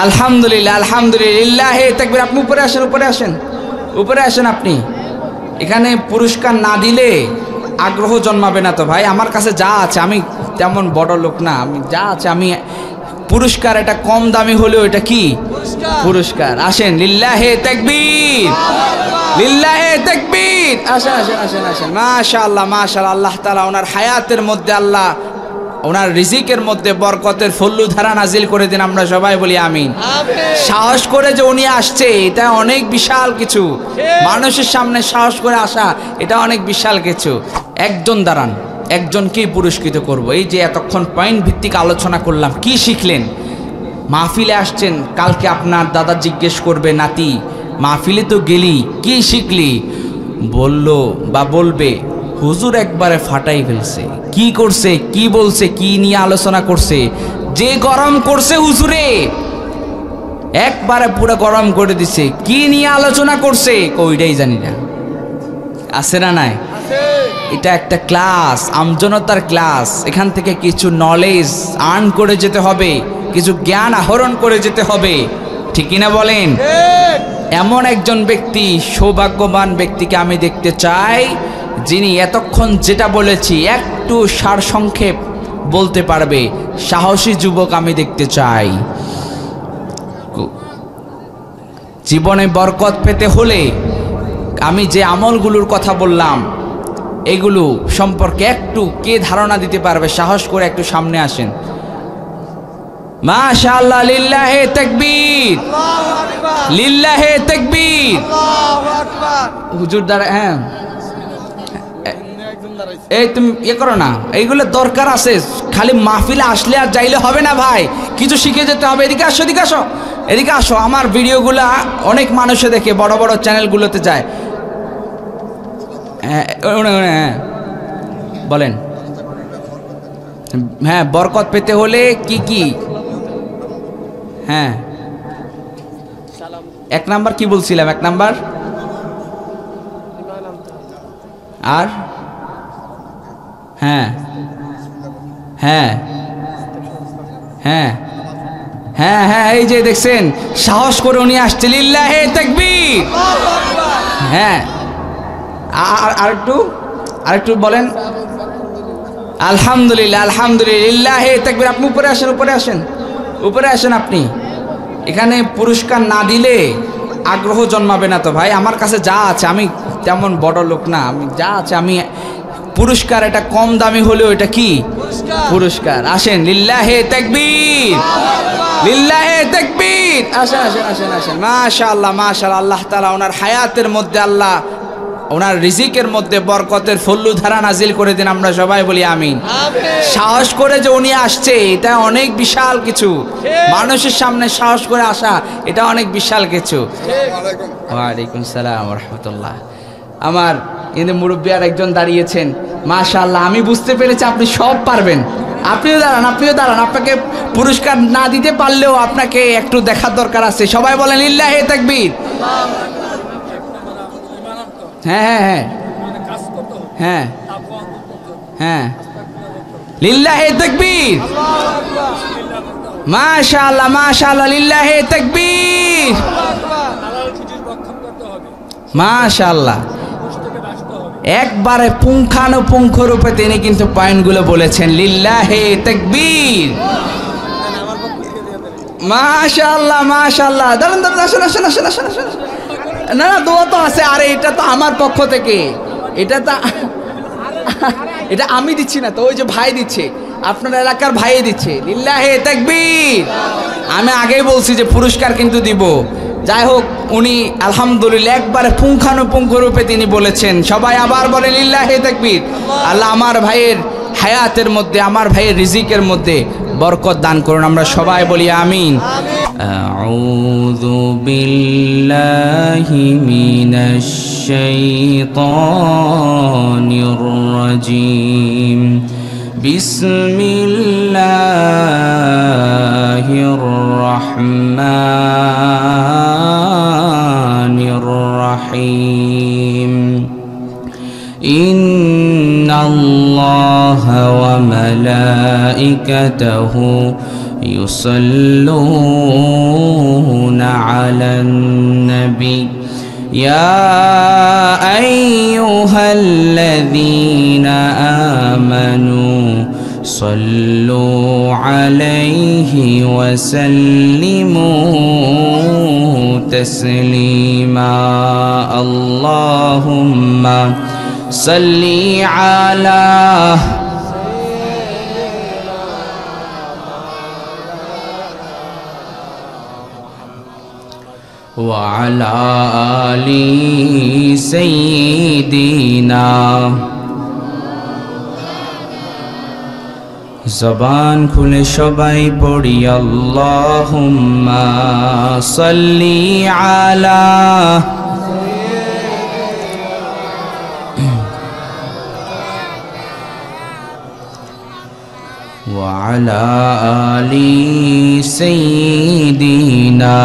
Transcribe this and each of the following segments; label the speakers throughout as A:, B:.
A: আলহামদুলিল্লাহ, আলহামদুলিল্লাহ, তাকবীর। আপনি উপরে আসেন, উপরে আসেন, উপরে আসেন। আপনি এখানে পুরস্কার না দিলে আগ্রহ জন্মাবে না তো ভাই। আমার কাছে যা আছে, আমি তেমন বড় লোক না, আমি যা আছে আমি পুরস্কার, এটা কম দামি হলেও এটা কি পুরস্কার। আসেন, লিল্লাহে তাকবীর, লিল্লাহে তাকবীর। আসেন আসেন আসেন আসেন। মাশাআল্লাহ মাশাআল্লাহ। আল্লাহ তাআলা ওনার হায়াতের মধ্যে, আল্লাহ ওনার রিজিকের মধ্যে বরকতের ফল্লুধারা নাজিল করে দিন। আমরা সবাই বলি আমিন। সাহস করে যে উনি আসছে, এটা অনেক বিশাল কিছু। মানুষের সামনে সাহস করে আসা, এটা অনেক বিশাল কিছু। একজন দাঁড়ান, একজনকেই পুরস্কৃত করব। এই যে এতক্ষণ পয়েন্ট ভিত্তিক আলোচনা করলাম, কি শিখলেন? মাহফিলে আসছেন, কালকে আপনার দাদা জিজ্ঞেস করবে, নাতি মাহফিলে তো গেলি, কি শিখলি? বলল বা বলবে, হুজুর একবারে ফাটাই ফেলছে। কি করছে, কি বলছে, কি নিয়ে আলোচনা করছে? যে গরম করছে হুজুরে, একবারে পুরো গরম করে দিছে। কি নিয়ে আলোচনা করছে ওইটাই জানি না। আছে না নাই? এটা একটা ক্লাস, আমজনতার ক্লাস। এখান থেকে কিছু নলেজ আর্ন করে যেতে হবে, কিছু জ্ঞান আহরণ করে যেতে হবে, ঠিক কিনা বলেন? এমন একজন ব্যক্তি, সৌভাগ্যবান ব্যক্তিকে আমি দেখতে চাই, যিনি এতক্ষণ যেটা বলেছি একটু সারসংক্ষেপ বলতে পারবে। সাহসী যুবক আমি দেখতে চাই। জীবনে বরকত পেতে হলে আমি যে আমলগুলোর কথা বললাম, এগুলো সম্পর্কে একটু কে ধারণা দিতে পারবে? সাহস করে একটু সামনে আসেন। মাশাআল্লাহ, লিল্লাহে তাকবীর, লিল্লাহে তাকবীর। হুজুর দাঁড়া, হ্যাঁ এই তুমি ইয়ে করো না, এইগুলো দরকার আছে। খালি মাহফিলে আসলে আর যাইলে হবে না ভাই, কিছু শিখে যেতে হবে। এদিকে আসো, এদিকে আসো, এদিকে আসো। আমার ভিডিওগুলা অনেক মানুষে দেখে, বড় বড় চ্যানেলগুলোতে যায়। হ্যাঁ বলেন। হ্যাঁ, বরকত পেতে হলে কি কি? হ্যাঁ, এক নাম্বার কি বলছিলাম? এক নাম্বার আর হ্যাঁ হ্যাঁ হ্যাঁ হ্যাঁ হ্যাঁ, এই যে দেখছেন, সাহস করে উনি আসছে। লিল্লাহে তাকবীর। হ্যাঁ, আরেকটু বলেন। আলহামদুলিল্লাহ, আলহামদুলিল্লাহ, তাকবীর। আপনি উপরে আসেন, উপরে আসেন, উপরে আসেন। আপনি এখানে পুরস্কার না দিলে আগ্রহ জন্মাবে না তো ভাই। আমার কাছে যা আছে, আমি তেমন বড় লোক না, আমি যা আছে আমি পুরস্কার, এটা কম দামি হলেও এটা কি পুরস্কার। আসেন, লিল্লাহে তাকবীর, লিল্লাহে তাকবীর। আসেন আসেন আসেন আসেন। মাশাআল্লাহ মাশাআল্লাহ। আল্লাহ তাআলা ওনার হায়াতের মধ্যে, আল্লাহ ওনার রিজিকের মধ্যে বরকতের ফল্লুধারা নাজিল করে দিন। আমরা সবাই বলি আমিন। সাহস করে যে উনি আসছে, এটা অনেক বিশাল কিছু। মানুষের সামনে সাহস করে আসা, এটা অনেক বিশাল কিছু। ওয়ালাইকুম সালাম ওয়া রাহমাতুল্লাহ। আমার কিন্তু মুরব্বী আর একজন দাঁড়িয়েছেন। মাশাআল্লাহ, আমি বুঝতে পেরেছি আপনি সব পারবেন। আপনিও দাঁড়ান, আপনিও দাঁড়ান। আপনাকে পুরস্কার না দিতে পারলেও আপনাকে একটু দেখার দরকার আছে। সবাই বলেন লিল্লাহে তাকবীর। হ্যাঁ হ্যাঁ হ্যাঁ হ্যাঁ হ্যাঁ, লিল্লাহে তাকবীর। মাশাআল্লাহ মাশাআল্লাহ, লিল্লাহে তাকবীর। মাশাআল্লাহ, একবারে পুঙ্খানুপুঙ্খ রূপে তিনি কিন্তু পয়েন্টগুলো বলেছেন। লিল্লাহে তাকবীর। মাশাআল্লাহ মাশাআল্লাহ। দাঁড়ান দাঁড়ান, আসেন আসেন আসেন আসেন আসেন। না না, দোয়া তো আছে। আরে এটা তো আমার পক্ষ থেকে, এটা তো এটা আমি দিচ্ছি না তো, ওই যে ভাই দিচ্ছে, আপনার এলাকার ভাই দিচ্ছে। লিল্লাহে তাকবীর। আমি আগেই বলছি যে পুরস্কার কিন্তু দিব। যাই হোক, উনি আলহামদুলিল্লাহ একবারে পুঙ্খানুপুঙ্খ রূপে তিনি বলেছেন। সবাই আবার বলে লিল্লাহে তাকবীর। আল্লাহ আমার ভাইয়ের হায়াতের মধ্যে, আমার ভাইয়ের রিজিকের মধ্যে বরকত দান করুন। আমরা সবাই বলি আমিন। আউযু বিল্লাহি মিনাশ শাইতানির রাজীম। বিসমিল্লাহির রাহমানির রাহিম। ইন্নাল্লাহা ওয়া মালাইকাতাহু يصلون يا أيها الذين آمنوا صلوا عليه وسلموا تسليما اللهم صل على وعلى آل سيدنا জবান খুলে সবাই পড়ি আল্লাহুম্মা সাল্লি আলা ওয়া আলা আলি সাইয়্যিদিনা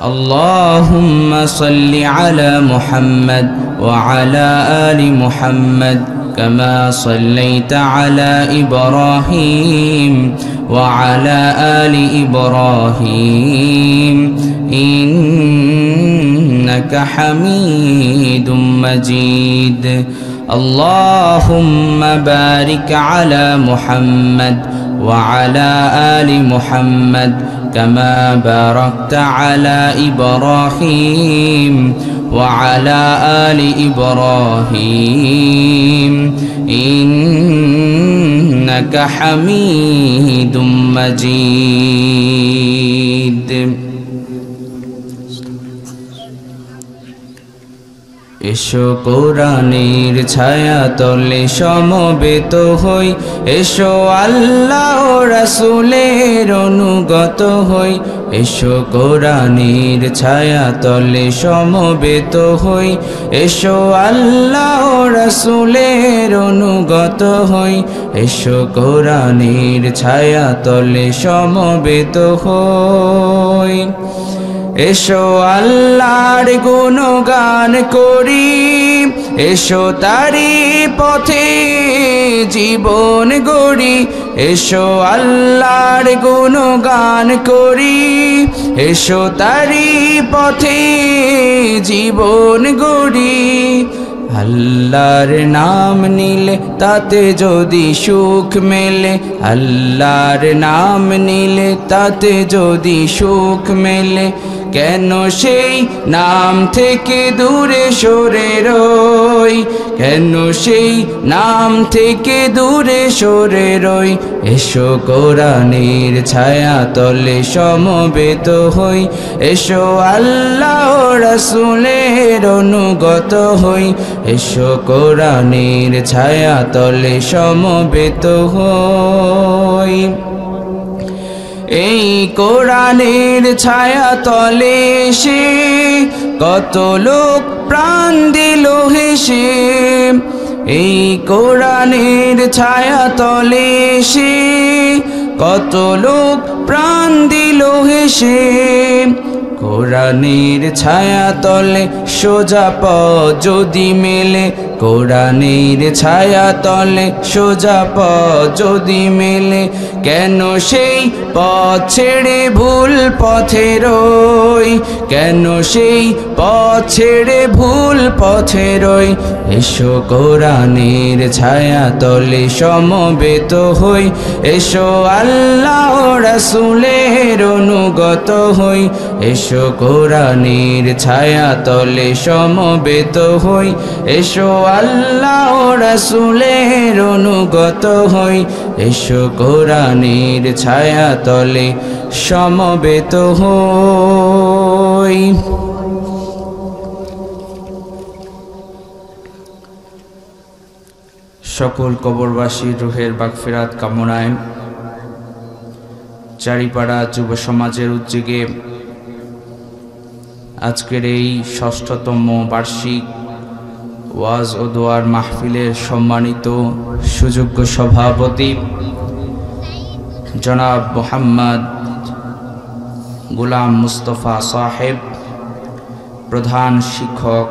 A: اللهم صل على محمد وعلى آل محمد كما صليت على إبراهيم وعلى آل إبراهيم إنك حميد مجيد اللهم بارك على محمد وعلى آل محمد كما باركت على إبراهيم وعلى آل إبراهيم إنك حميد مجيد এসো কোরআনের ছায়া তলে সমবেত হই এসো আল্লাহ রাসূলের অনুগত হই এসো কোরআনের ছায়া তলে সমবেত হই এসো আল্লাহ রাসূলের অনুগত হই এসো কোরআনের ছায়া তলে সমবেত হই এসো আল্লাহর গুণগান করি এসো তারি পথে জীবন গড়ি এসো আল্লাহর গুণগান করি এসো তারি পথে জীবন গড়ি আল্লাহর নাম নিলে তাতে যদি সুখ মেলে আল্লাহর নাম নিলে তাতে যদি সুখ মেলে কেন সেই নাম থেকে দূরে সরে রই কেন সেই নাম থেকে দূরে সরে রই এসো কোরআনের ছায়া তলে সমবেত হই এসো আল্লাহ রাসূলের অনুগত হই এসো কোরআনের ছায়া তলে সমবেত হই এই কোরআনের ছায়া তলে এসে কত লোক প্রাণ দিল হেসে এই কোরআনের ছায়া তলে এসে কত লোক প্রাণ দিল হেসে কোরআনের ছায়া তলে সোজা পথ যদি মেলে কোরআনের ছায়া তলে সোজা পথ যদি মেলে কেন সেই পথ ছেড়ে ভুল পথে রই কেন সেই পথ ছেড়ে ভুল পথে রই এসো কোরআনের ছায়া তলে সমবেত হই এসো আল্লাহ রাসূলের অনুগত হই এসো কোরআনের ছায়া তলে সমবেত হই এসো আল্লাহ রাসূলের অনুগত হই এসো কোরআনের ছায়া তলে সমবেত হই সকল কবরবাসীর রুহের মাগফিরাত কামনায় চারিপাড়া যুব সমাজের উদ্যোগে আজকের এই ৬ষ্ঠতম বার্ষিক ওয়াজ ও দোয়ার মাহফিলের সম্মানিত সুযোগ্য সভাপতি জনাব মোহাম্মদ গোলাম মুস্তফা সাহেব, প্রধান শিক্ষক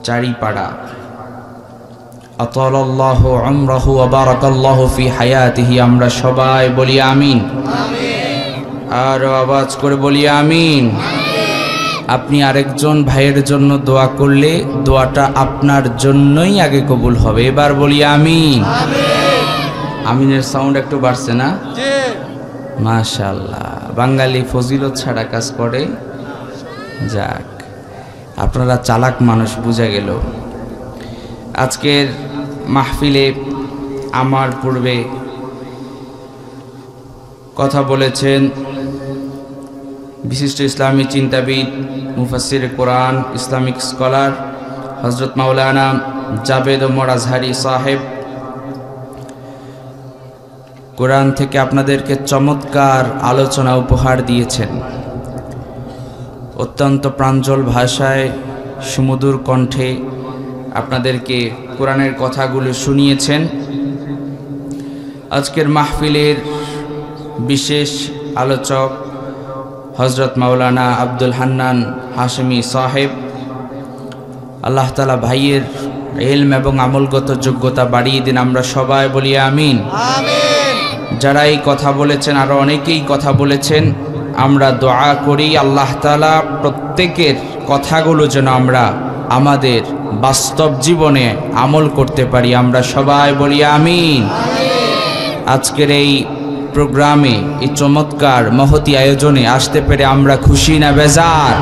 A: চারিপাড়া, আতালাল্লাহু উমরাহু ওয়া বারাকাল্লাহু ফি হায়াতিহি। আমরা সবাই বলি আমিন। আর আওয়াজ করে বলি আমিন। আপনি আরেকজন ভাইয়ের জন্য দোয়া করলে দোয়াটা আপনার জন্যই আগে কবুল হবে। এবার বলি আমিন। আমিনের সাউন্ড একটু বাড়ছে না? মাশাআল্লাহ, বাঙালি ফজিলত ছাড়া কাজ করে। যাক, আপনারা চালাক মানুষ, বুঝা গেল। আজকের মাহফিলে আমার পূর্বে কথা বলেছেন বিশিষ্ট ইসলামী চিন্তাবিদ, মুফাসসির কোরআন, ইসলামিক স্কলার হযরত মাওলানা জাবেদ ওমর আজহারি সাহেব। কোরআন থেকে আপনাদেরকে চমৎকার আলোচনা উপহার দিয়েছেন। অত্যন্ত প্রাঞ্জল ভাষায় সুমধুর কণ্ঠে আপনাদেরকে কোরআনের কথাগুলো শুনিয়েছেন। আজকের মাহফিলের বিশেষ আলোচক হযরত মাওলানা আব্দুল হান্নান হাশেমি সাহেব। আল্লাহ তাআলা ভাইয়ের ইলম এবং আমলগত যোগ্যতা বাড়িয়ে দিন। আমরা সবাই বলি আমিন। যারা এই কথা বলেছেন, আরও অনেকেই কথা বলেছেন, আমরা দোয়া করি আল্লাহ তাআলা প্রত্যেকের কথাগুলো যেন আমরা আমাদের বাস্তব জীবনে আমল করতে পারি। আমরা সবাই বলি আমিন। আজকের এই প্রোগ্রামে, এই চমৎকার মহতি আয়োজনে আসতে পেরে আমরা খুশি না বেজার?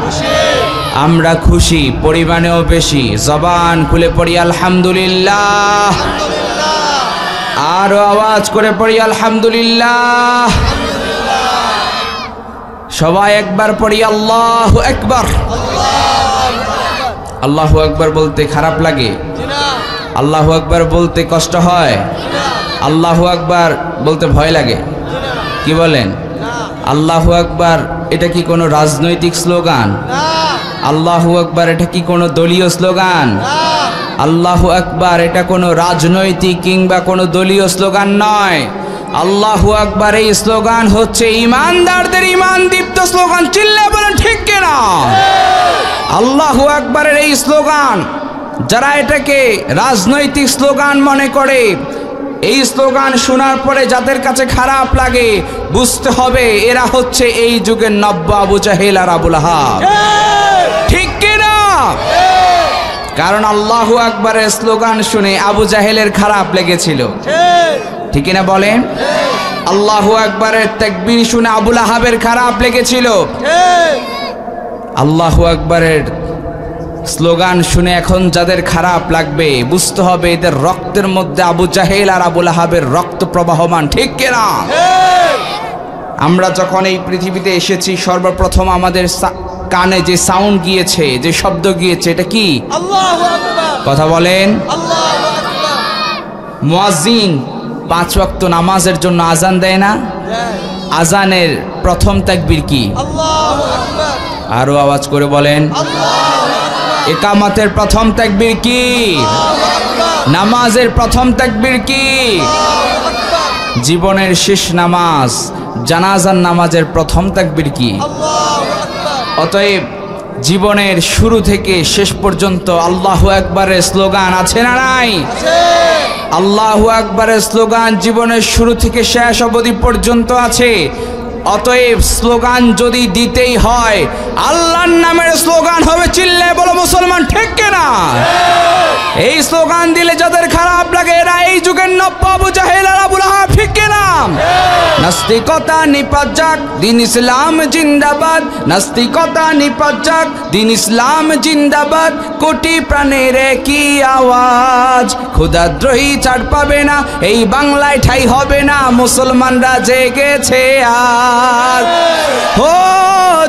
A: আমরা খুশি, পরিমাণেও বেশি। জবান খুলে পড়ি আলহামদুলিল্লাহ। আরো আওয়াজ করে পড়ি আলহামদুলিল্লাহ। সবাই একবার পড়ি আল্লাহু আকবার। আল্লাহু আকবার বলতে খারাপ লাগে? আল্লাহু আকবার বলতে কষ্ট হয়? আল্লাহু আকবার বলতে ভয় লাগে? কি বলেন? আল্লাহু আকবার এটা কি কোনো রাজনৈতিক স্লোগান? আল্লাহু আকবার এটা কি কোনো দলীয় স্লোগান? আল্লাহু আকবার এটা কোনো রাজনৈতিক কিংবা কোনো দলীয় স্লোগান নয়। আল্লাহু আকবার এই স্লোগান হচ্ছে ইমানদারদের ইমান দীপ্ত স্লোগান। চিল্লায়ে বলেন ঠিক কিনা? আল্লাহু আকবারের এই স্লোগান, যারা এটাকে রাজনৈতিক স্লোগান মনে করে, এই স্লোগান শোনার পরে যাদের কাছে খারাপ লাগে, বুঝতে হবে এরা হচ্ছে এই যুগের নব্য আবু জাহেল আর আবু লাহাব। ঠিক কিনা? কারণ আল্লাহু আকবারের স্লোগান শুনে আবু জাহেলের খারাপ লেগেছিল। ঠিক না বলেন? আল্লাহু আকবারের তাকবীর শুনে আবু লাহাবের খারাপ লেগেছিল। আল্লাহু আকবারের স্লোগান শুনে এখন যাদের খারাপ লাগবে, বুঝতে হবে এদের রক্তের মধ্যে আবু জাহেল আর আবু লাহাবের রক্ত প্রবাহমান। ঠিক কিনা? আমরা যখন এই পৃথিবীতে এসেছি, সর্বপ্রথম আমাদের কানে যে সাউন্ড গিয়েছে, যে শব্দ গিয়েছে, এটা কি? আল্লাহু আকবার। কথা বলেন। আল্লাহু আকবার। মুয়াজ্জিন 5 ওয়াক্ত নামাজের জন্য আজান দেয় না? আজানের প্রথম তাকবীর কি? আল্লাহু আকবার। আরো আওয়াজ করে বলেন। আল্লাহু আকবার। ইকামতের প্রথম তাকবীর কি? আল্লাহু আকবার। নামাজের প্রথম তাকবীর কি? আল্লাহু আকবার। জীবনের শেষ নামাজ, জানাজার নামাজের প্রথম তাকবীর কি? আল্লাহু আকবার। অতএব জীবনের শুরু থেকে শেষ পর্যন্ত আল্লাহু আকবারের স্লোগান আছে না নাই? আছে। আল্লাহু আকবারের স্লোগান জীবনের শুরু থেকে শেষ অবধি পর্যন্ত আছে। অতএব স্লোগান যদি দিতেই হয়, আল্লাহর নামের স্লোগান হবে। চিল্লায়ে বলো মুসলমান ঠিক কিনা? এই স্লোগান দিলে যাদের খারাপ লাগে, এরা এই যুগের নব্য আবু জাহেল আর আবু লাহাব। ঠিক কিনা? নাস্তিকতা নিপাত যাক, দিন ইসলাম জিন্দাবাদ। নাস্তিকতা নিপাত যাক, দিন ইসলাম জিন্দাবাদ। কোটি প্রাণের কি আওয়াজ, খোদাদ্রোহী ছাড় পাবে না, এই বাংলায় ঠাই হবে না, মুসলমানরা জেগেছে আজ। ও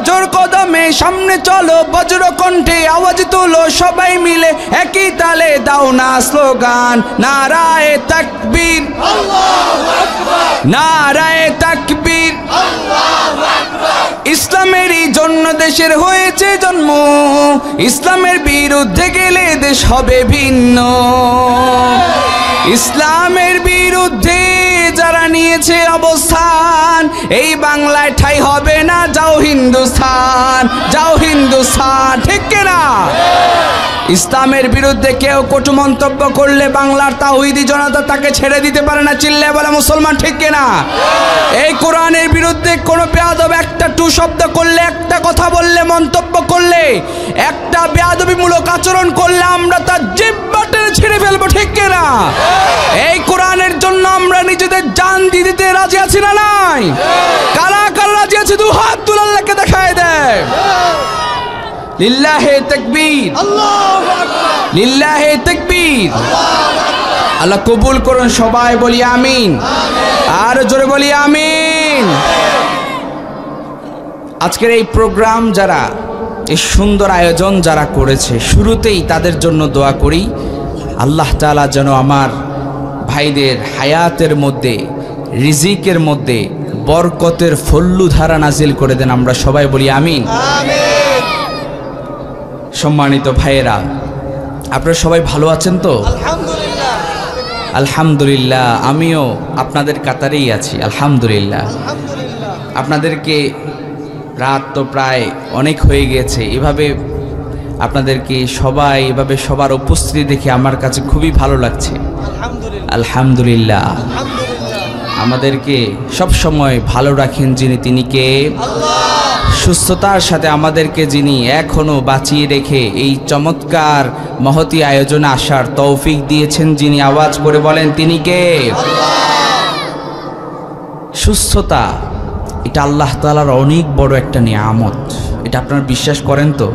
A: জোর কদমে সামনে চলো, বজ্র কণ্ঠে আওয়াজ তুলো, সবাই মিলে একই তালে দাও না স্লোগান। নারায়ে তাকবীর, আল্লাহু আকবার। নারায়ে তাকবীর, আল্লাহু আকবার। ইসলামেরই জন্য দেশের হয়েছে জন্ম, ইসলামের বিরুদ্ধে গেলে দেশ হবে ভিন্ন। ইসলামের বিরুদ্ধে যারা নিয়েছে অবস্থান, এই বাংলায় ঠাই হবে না, যাও হিন্দুস্তান, যাও হিন্দুস্তান। ঠিক কিনা? ইসলামের বিরুদ্ধে কেউ কটু মন্তব্য করলে বাংলার তাওহীদি জনতা তাকে ছেড়ে দিতে পারে না। চিল্লায় বলে মুসলমান ঠিক কিনা? এই কোরআনের বিরুদ্ধে কোনো বেয়াদব একটা টু শব্দ করলে, একটা কথা বললে, মন্তব্য করলে, একটা বেয়াদবিমূলক আচরণ করলে আমরা তার জিহ্বা টেনে ছিঁড়ে ফেলবো, ঠিক কিনা? এই কোরআনের জন্য আমরা নিজেদের জান দিতে রাজি আছি না নাই? কারা কারা রাজি আছে দু হাত তুলে আল্লাহকে দেখায় দেয়। লিল্লাহে তাকবীর, আল্লাহু আকবার, লিল্লাহে তাকবীর। আল্লাহ কবুল করুন, সবাই বলি আমিন। আর জোরে বলি আমিন। আজকের এই প্রোগ্রাম যারা, এই সুন্দর আয়োজন যারা করেছে, শুরুতেই তাদের জন্য দোয়া করি আল্লাহ তাআলা যেন আমার ভাইদের হায়াতের মধ্যে, রিজিকের মধ্যে বরকতের ফল্লুধারা নাজিল করে দেন। আমরা সবাই বলি আমিন। সম্মানিত ভাইয়েরা, আপনারা সবাই ভালো আছেন তো?
B: আলহামদুলিল্লাহ,
A: আলহামদুলিল্লাহ। আমিও আপনাদের কাতারেই আছি, আলহামদুলিল্লাহ।
B: আলহামদুলিল্লাহ।
A: আপনাদেরকে রাত তো প্রায় অনেক হয়ে গেছে, এভাবে আপনাদেরকে সবাই এভাবে সবার উপস্থিতি দেখে আমার কাছে খুবই ভালো লাগছে,
B: আলহামদুলিল্লাহ,
A: আলহামদুলিল্লাহ।
B: আলহামদুলিল্লাহ।
A: আমাদেরকে সব সময় ভালো রাখেন যিনি, তিনি কে?
B: আল্লাহ।
A: সুস্থতার সাথে আমাদেরকে যিনি এখনো বাঁচিয়ে রেখে এই চমৎকার মহতী আয়োজনে আসার তৌফিক দিয়েছেন যিনি, আওয়াজ করে বলেন তিনি কে? সুস্থতা এটা আল্লাহ তাআলার অনেক বড় একটা নিয়ামত, এটা আপনারা বিশ্বাস করেন তো?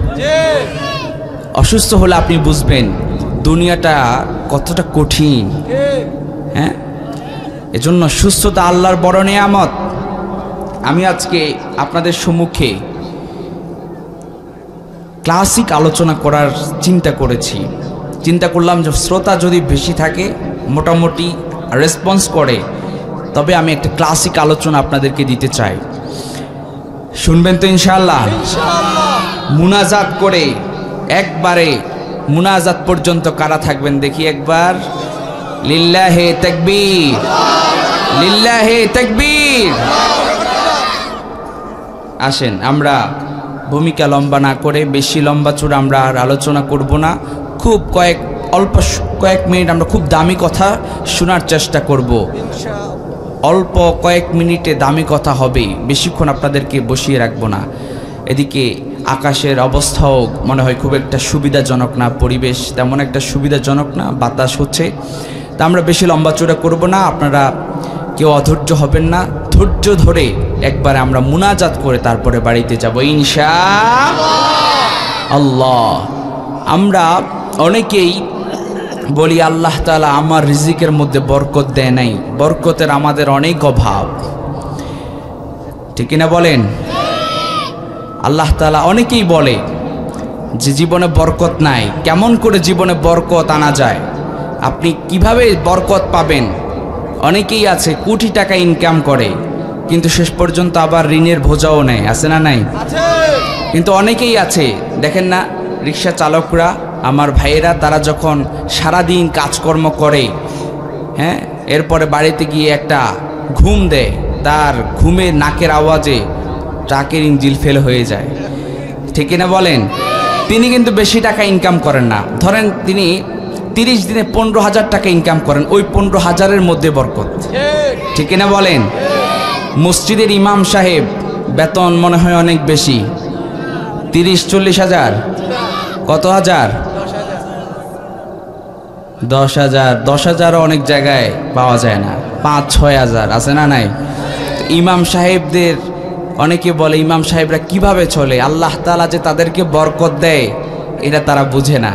A: অসুস্থ হলে আপনি বুঝবেন দুনিয়াটা কতটা কঠিন। হ্যাঁ, এজন্য সুস্থতা আল্লাহর বড় নিয়ামত। আমি আজকে আপনাদের সম্মুখে ক্লাসিক আলোচনা করার চিন্তা করেছি। চিন্তা করলাম যে শ্রোতা যদি বেশি থাকে, মোটামুটি রেসপন্স করে, তবে আমি একটা ক্লাসিক আলোচনা আপনাদেরকে দিতে চাই। শুনবেন তো ইনশাআল্লাহ? মুনাজাত করে একবারে মুনাজাত পর্যন্ত কারা থাকবেন দেখি একবার। লিল্লাহে তাকবীর, লিল্লাহে তাকবীর। আসেন, আমরা ভূমিকা লম্বা না করে, বেশি লম্বা চূড়া আমরা আর আলোচনা করব না। খুব অল্প কয়েক মিনিট আমরা খুব দামি কথা শোনার চেষ্টা করব। অল্প কয়েক মিনিটে দামি কথা হবে, বেশিক্ষণ আপনাদেরকে বসিয়ে রাখবো না। এদিকে আকাশের অবস্থাও মনে হয় খুব একটা সুবিধাজনক না, পরিবেশ তেমন একটা সুবিধাজনক না, বাতাস হচ্ছে। তা আমরা বেশি লম্বা চূড়া করব না, আপনারা কেউ অধৈর্য হবেন না। ধৈর্য ধরে একবারে আমরা মুনাজাত করে তারপরে বাড়িতে যাব ইনশাআল্লাহ। আমরা অনেকেই বলি আল্লাহ তাআলা আমার রিজিকের মধ্যে বরকত দেয় নাই, বরকতের আমাদের অনেক অভাব, ঠিক কিনা বলেন? আল্লাহ তাআলা অনেকেই বলে যে জীবনে বরকত নাই। কেমন করে জীবনে বরকত আনা যায়, আপনি কিভাবে বরকত পাবেন? অনেকেই আছে কোটি টাকা ইনকাম করে, কিন্তু শেষ পর্যন্ত আবার ঋণের বোঝাও নেয়, আছে না নাই? কিন্তু অনেকেই আছে, দেখেন না, রিক্সা চালকরা, আমার ভাইয়েরা, তারা যখন সারাদিন কাজকর্ম করে, হ্যাঁ, এরপরে বাড়িতে গিয়ে একটা ঘুম দেয়, তার ঘুমে নাকের আওয়াজে ট্রাকের ইঞ্জিন ফেল হয়ে যায়, ঠিক না বলেন? তিনি কিন্তু বেশি টাকা ইনকাম করেন না। ধরেন তিনি 30 দিনে 15,000 টাকা ইনকাম করেন, ওই 15,000-এর মধ্যে বরকত, ঠিক না বলেন? মসজিদের ইমাম সাহেব বেতন মনে হয় অনেক বেশি, 30-40 হাজার, কত হাজার? 10,000, 10,000ও অনেক জায়গায় পাওয়া যায় না, 5-6 হাজার, আছে না নাই? ইমাম সাহেবদের অনেকে বলে ইমাম সাহেবরা কিভাবে চলে, আল্লাহ তাআলা যে তাদেরকে বরকত দেয় এটা তারা বুঝে না,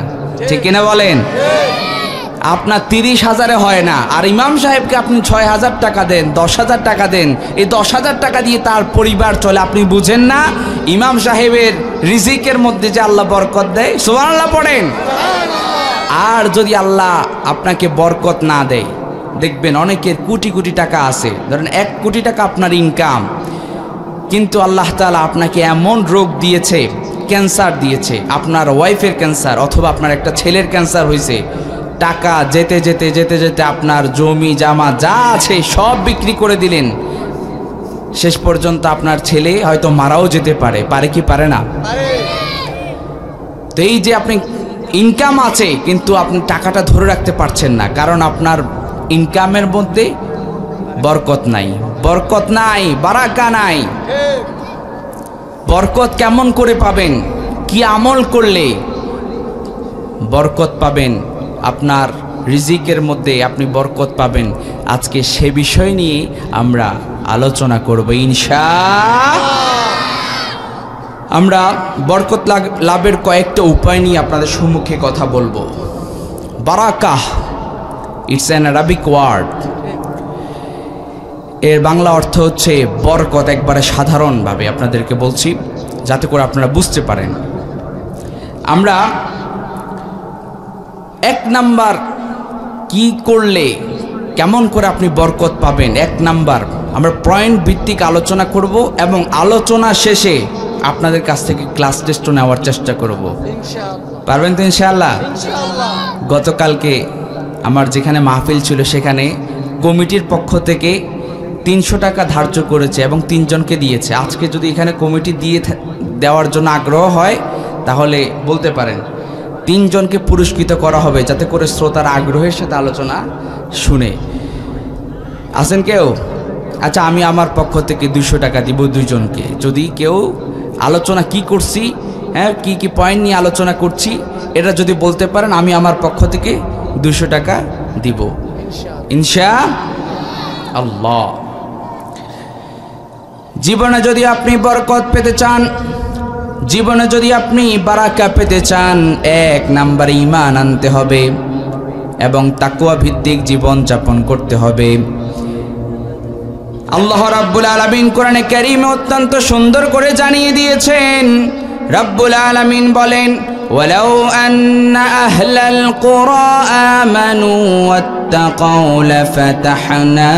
A: ঠিক কিনা বলেন? আপনার 30,000-এ হয় না, আর ইমাম সাহেবকে আপনি 6,000 টাকা দেন, 10,000 টাকা দেন, এই 10,000 টাকা দিয়ে তার পরিবার চলে, আপনি বুঝেন না ইমাম সাহেবের রিজিকের মধ্যে যে আল্লাহ বরকত দেয়। সুবহানাল্লাহ পড়েন। আর যদি আল্লাহ আপনাকে বরকত না দেয়, দেখবেন অনেকের কোটি কোটি টাকা আছে, ধরেন 1 কোটি টাকা আপনার ইনকাম, কিন্তু আল্লাহ তাআলা আপনাকে এমন রোগ দিয়েছে, ক্যান্সার দিয়েছে, আপনার ওয়াইফের ক্যান্সার অথবা আপনার একটা ছেলের ক্যান্সার হয়েছে, টাকা যেতে যেতে যেতে যেতে আপনার জমি জামা যা আছে সব বিক্রি করে দিলেন, শেষ পর্যন্ত আপনার ছেলে হয়তো মারাও যেতে পারে, পারে কি পারে না? তো এই যে আপনি ইনকাম আছে কিন্তু আপনি টাকাটা ধরে রাখতে পারছেন না, কারণ আপনার ইনকামের মধ্যে বরকত নাই, বরকত নাই, বারাকা নাই। বরকত কেমন করে পাবেন? কি আমল করলে বরকত পাবেন? আপনার রিজিকের মধ্যে আপনি বরকত পাবেন। আজকে সে বিষয় নিয়ে আমরা আলোচনা করব ইনশাআল্লাহ। আমরা বরকত লাভের কয়েকটা উপায় নিয়ে আপনাদের সম্মুখে কথা বলবো। বারাকাহ, ইটস অ্যান আরাবিক ওয়ার্ড। এর বাংলা অর্থ হচ্ছে বরকত। একবারে সাধারণভাবে আপনাদেরকে বলছি যাতে করে আপনারা বুঝতে পারেন। আমরা এক নাম্বার কি করলে কেমন করে আপনি বরকত পাবেন, এক নাম্বার আমরা পয়েন্ট ভিত্তিক আলোচনা করব এবং আলোচনা শেষে আপনাদের কাছ থেকে ক্লাস টেস্টও নেওয়ার চেষ্টা করব। পারবেন তো ইনশাআল্লাহ? গতকালকে আমার যেখানে মাহফিল ছিল সেখানে কমিটির পক্ষ থেকে 300 টাকা ধার্য করেছে এবং 3 জনকে দিয়েছে। আজকে যদি এখানে কমিটি দেওয়ার জন্য আগ্রহ হয় তাহলে বলতে পারেন, 3 জনকে পুরস্কৃত করা হবে যাতে করে শ্রোতার আগ্রহের সাথে আলোচনা শুনে। আছেন কেউ? আচ্ছা, আমি আমার পক্ষ থেকে 200 টাকা দিব 2 জনকে। যদি কেউ আলোচনা কি করছি, হ্যাঁ, কি পয়েন্ট নিয়ে আলোচনা করছি এটা যদি বলতে পারেন, আমি আমার পক্ষ থেকে 200 টাকা দিব ইনশাআল্লাহ। জীবনে যদি আপনি বরকত পেতে চান, জীবনে যদি আপনি বারাকা পেতে চান, এক নাম্বার ঈমান আনতে হবে এবং তাকওয়া ভিত্তিক জীবন যাপন করতে হবে। আল্লাহ রাব্বুল আলামিন কোরআনে কারীমে অত্যন্ত সুন্দর করে জানিয়ে দিয়েছেন। রাব্বুল আলামিন বলেন, ওয়ালাউ আন্না আহলাল কুরা আমানু ওয়াত্তাকাউ লাফাতাহনা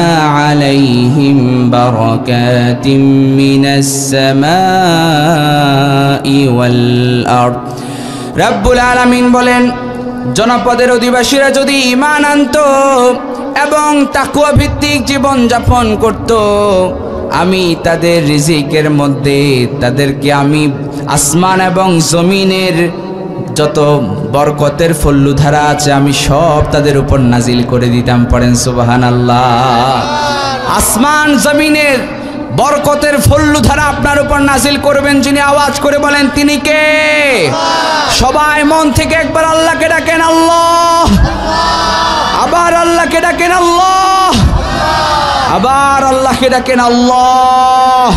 A: আলাইহিম বারাকাতিম মিনাস সামাই ওয়াল আরদ। রাব্বুল আলামিন বলেন, জনপদের অধিবাসীরা যদি ঈমান আনতো এবং তাকওয়া ভিত্তিক জীবন যাপন করত, আমি তাদের রিজিকের মধ্যে তাদেরকে আমি আসমান এবং জমিনের যত বরকতের ফল্লুধারা আছে আমি সব তাদের উপর নাজিল করে দিতাম। পড়েন সুবহানাল্লাহ। আসমান জমিনের বরকতের ফল্লুধারা আপনার উপর নাজিল করবেন যিনি, আওয়াজ করে বলেন তিনি কে? সবাই মন থেকে একবার আল্লাহকে ডাকেন আল্লাহ, আবার আল্লাহকে ডাকেন আল্লাহ, আবার আল্লাহকে ডাকেন আল্লাহ।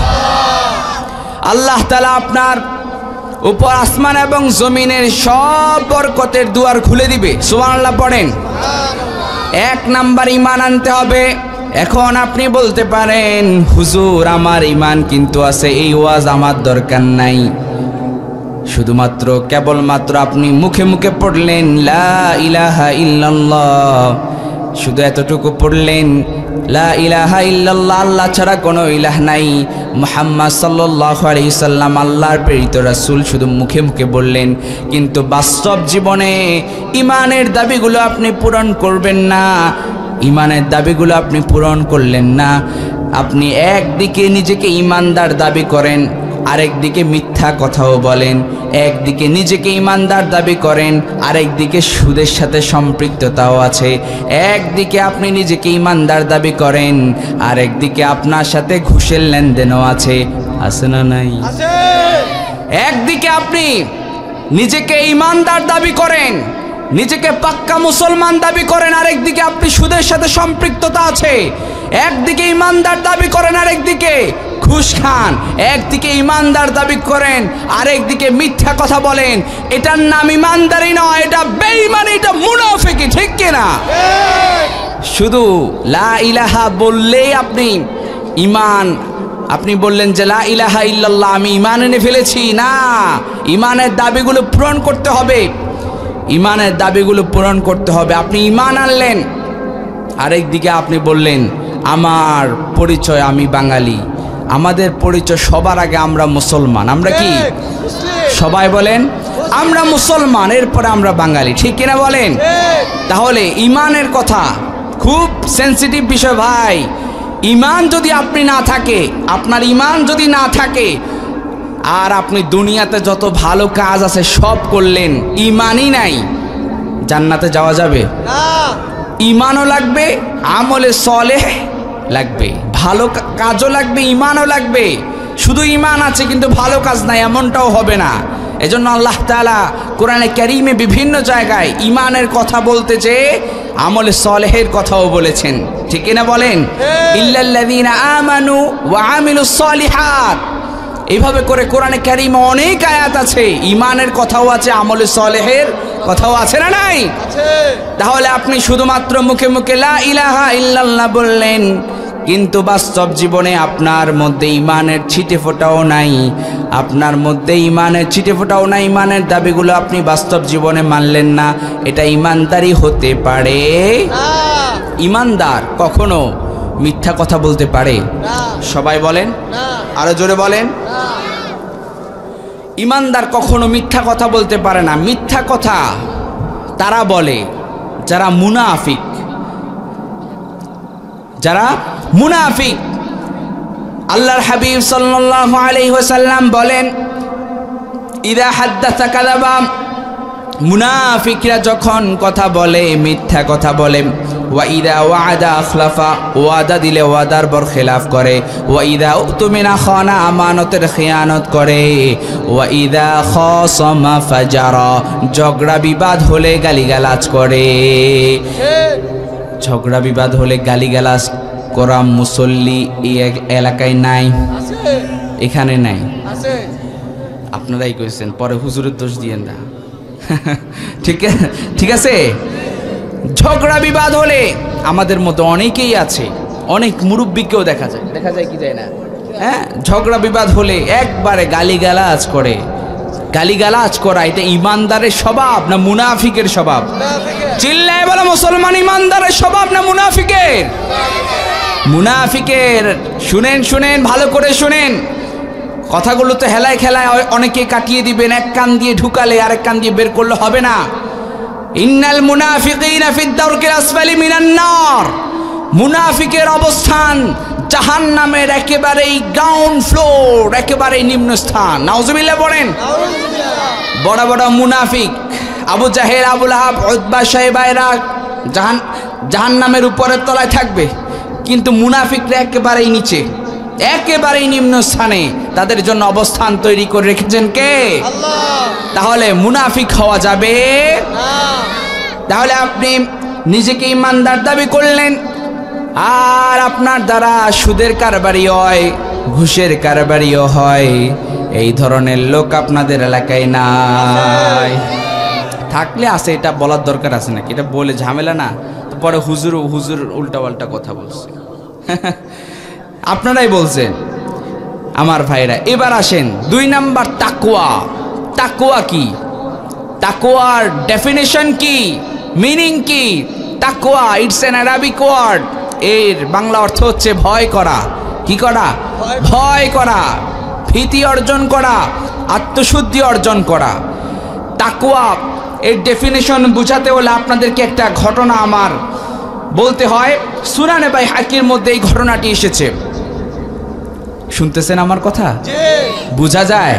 A: আল্লাহ তাআলা আপনার উপর আসমান এবং জমিনের সব বরকতের দুয়ার খুলে দিবে। সুবহানাল্লাহ পড়েন। এক নাম্বার ঈমান আনতে হবে। এখন আপনি বলতে পারেন, হুজুর আমার ঈমান কিন্তু আছে, এই ওয়াজ আমার দরকার নাই। শুধুমাত্র কেবলমাত্র আপনি মুখে মুখে পড়লেন লা ইলাহা ইল্লাল্লাহ, শুধু এতটুকু পড়লেন লা ইলাহা ইল্লাল্লাহ, আল্লাহ ছাড়া কোনো ইলাহ নাই, মুহাম্মদ সাল্লাল্লাহু আলাইহি সাল্লাম আল্লাহর প্রেরিত রাসূল, শুধু মুখে মুখে বললেন, কিন্তু বাস্তব জীবনে ঈমানের দাবিগুলো আপনি পূরণ করবেন না। ঈমানের দাবিগুলো আপনি পূরণ করলেন না। আপনি একদিকে নিজেকে ঈমানদার দাবি করেন, আরেকদিকে মিথ্যা কথাও বলেন। একদিকে নিজেকে ঈমানদার দাবি করেন, আরেকদিকে সুদের সাথে সম্পৃক্ততাও আছে। একদিকে আপনি নিজেকে ঈমানদার দাবি করেন, আরেকদিকে আপনার সাথে ঘুষের লেনদেনও আছে। আছে না নাই? একদিকে আপনি নিজেকে ঈমানদার দাবি করেন, নিজেকে পাক্কা মুসলমান দাবি করেন, আরেকদিকে আপনি সুদের সাথে সম্পৃক্ততা আছে। একদিকে ঈমানদার দাবি করেন, আরেকদিকে ঘুষ খান। একদিকে ঈমানদার দাবি করেন, আরেকদিকে মিথ্যা কথা বলেন। এটার নাম ঈমানদারি নয়, এটা বেঈমানি, এটা মুনাফিকি। ঠিক কিনা? শুধু লা ইলাহা বললেই আপনি ঈমান, আপনি বললেন যে লা ইলাহা ইল্লাল্লাহ, আমি ঈমান এনে ফেলেছি। না, ঈমানের দাবিগুলো পূরণ করতে হবে। ঈমানের দাবিগুলো পূরণ করতে হবে। আপনি ঈমান আনলেন, আরেকদিকে আপনি বললেন আমার পরিচয় আমি বাঙালি। আমাদের পরিচয় সবার আগে আমরা মুসলমান। আমরা কি? সবাই বলেন আমরা মুসলমান, এরপরে আমরা বাঙালি। ঠিক কিনা বলেন? তাহলে ঈমানের কথা খুব সেন্সিটিভ বিষয় ভাই। ঈমান যদি আপনি না থাকে, আপনার ঈমান যদি না থাকে, আর আপনি দুনিয়াতে যত ভালো কাজ আছে সব করলেন, ইমানই নাই, জান্নাতে যাওয়া যাবে?
B: না।
A: ইমানও লাগবে, আমলে সলেহ লাগবে, ভালো কাজও লাগবে, ইমানও লাগবে। শুধু ইমান আছে কিন্তু ভালো কাজ নাই, এমনটাও হবে না। এজন্য আল্লাহ তাআলা কোরআনে কারীমে বিভিন্ন জায়গায় ইমানের কথা বলতে চেয়ে আমলে সলেহের কথাও বলেছেন, ঠিক কিনা বলেন? ইল্লাল্লাযীনা আমানু ওয়া আমিলুস সলিহাত। এইভাবে করে কোরআনে কারীমে অনেক আয়াত আছে, ইমানের কথাও আছে, আমলে সলেহের কথাও আছে না নাই?
B: আছে।
A: তাহলে আপনি শুধুমাত্র মুখে মুখে লা ইলাহা ইল্লাল্লাহ বললেন, কিন্তু বাস্তব জীবনে আপনার মধ্যে ইমানের ছিটে ফোঁটাও নাই, আপনার মধ্যে ইমানের ছিটে ফোঁটাও নাই, ইমানের দাবিগুলো আপনি বাস্তব জীবনে মানলেন না, এটা ইমানদারি হতে পারে?
B: না।
A: ইমানদার কখনো মিথ্যা কথা বলতে পারে?
B: না।
A: সবাই বলেন,
B: না।
A: আরো জোরে বলেন।
B: না।
A: ইমানদার কখনো মিথ্যা কথা বলতে পারে না। মিথ্যা কথা তারা বলে যারা মুনাফিক, যারা মুনাফিক। আল্লাহর হাবিব সাল্লাল্লাহু আলাইহি ওয়াসাল্লাম বলেন, ইদা হাদ্দাসা কাযাবা, মুনাফিকরা যখন কথা বলে মিথ্যা কথা বলে। ওয়া ইদা ওয়াদা আখলাফা, ওয়াদা দিলে ওয়াদার বরখেলাফ করে। ওয়া ইদা উতমিনা খানা, আমানতের খেয়ানত করে। ওয়া ইদা খাসামা ফাজারা, ঝগড়া বিবাদ হলে গালিগালাজ করে। ঝগড়া বিবাদ হলে গালিগালাজ করা মুসল্লি এই এলাকায় নাই,
B: আছে।
A: এখানে নাই।
B: আছে।
A: আপনারাই কইছেন, পরে হুজুরের দোষ দিয়েন না। ঠিক আছে। ঝগড়া বিবাদ হলে আমাদের মতো অনেকেই আছে, অনেক মুরব্বীকেও দেখা যায় কি যায় না? হ্যাঁ, ঝগড়া বিবাদ হলে একবারে গালিগালাজ করে। গালিগালাজ করা এটা ইমানদারের স্বভাব না মুনাফিকের স্বভাব? চিল্লায় বলো, মুসলমান ইমানদারের স্বভাব না মুনাফিকের? মুনাফিকের। শুনেন শুনেন, ভালো করে শুনেন, কথাগুলো তো হেলায় খেলায় অনেকে কাটিয়ে দিবেন, এক কান দিয়ে ঢুকালে আরেক কান দিয়ে বের করলে হবে না। ইন্নাল মুনাফিকিনা ফিদ দারকিল আসফালি মিনান নার, মুনাফিকের অবস্থান জাহান্নামের একেবারেই গ্রাউন্ড ফ্লোর, একেবারেই নিম্ন স্থান। নাউজুবিল্লাহ বলেন। বড় বড় মুনাফিক আবু জাহেল, আবু লাহাব, উতবা, শাইবা এরা জাহান্নামের উপরের তলায় থাকবে, কিন্তু মুনাফিকরা একেবারেই নিচে, একেবারেই নিম্ন স্থানে তাদের জন্য অবস্থান তৈরি করে রেখেছেন কে?
B: আল্লাহ।
A: তাহলে মুনাফিক হওয়া যাবে
B: না।
A: তাহলে আপনি নিজেকে ইমানদার দাবি করলেন, আর আপনার দ্বারা সুদের কারবারি হয়, ঘুষের কারবারিও হয়। এই ধরনের লোক আপনাদের এলাকায় নাই। থাকলে আছে, এটা বলার দরকার আছে নাকি? এটা বলে ঝামেলা না তো, পরে হুজুর উল্টাপাল্টা কথা বলছে। আপনারাই বলছেন আমার ভাইরা। এবার আসেন 2 নাম্বার, তাকওয়া। তাকওয়া কি? তাকওয়ার ডেফিনেশন কি, মিনিং কি? তাকওয়া ইটস অ্যান আরাবিক ওয়ার্ড, এর বাংলা অর্থ হচ্ছে ভয় করা। কি করা? ভয় করা, ভীতি অর্জন করা, আত্মশুদ্ধি অর্জন করা। তাকওয়া এর ডেফিনেশন বুঝাতে হলে আপনাদেরকে একটা ঘটনা আমার বলতে হয়। সুনানে বাইহাকির মধ্যে এই ঘটনাটি এসেছে। শুনতেছেন আমার কথা? বুঝা যায়?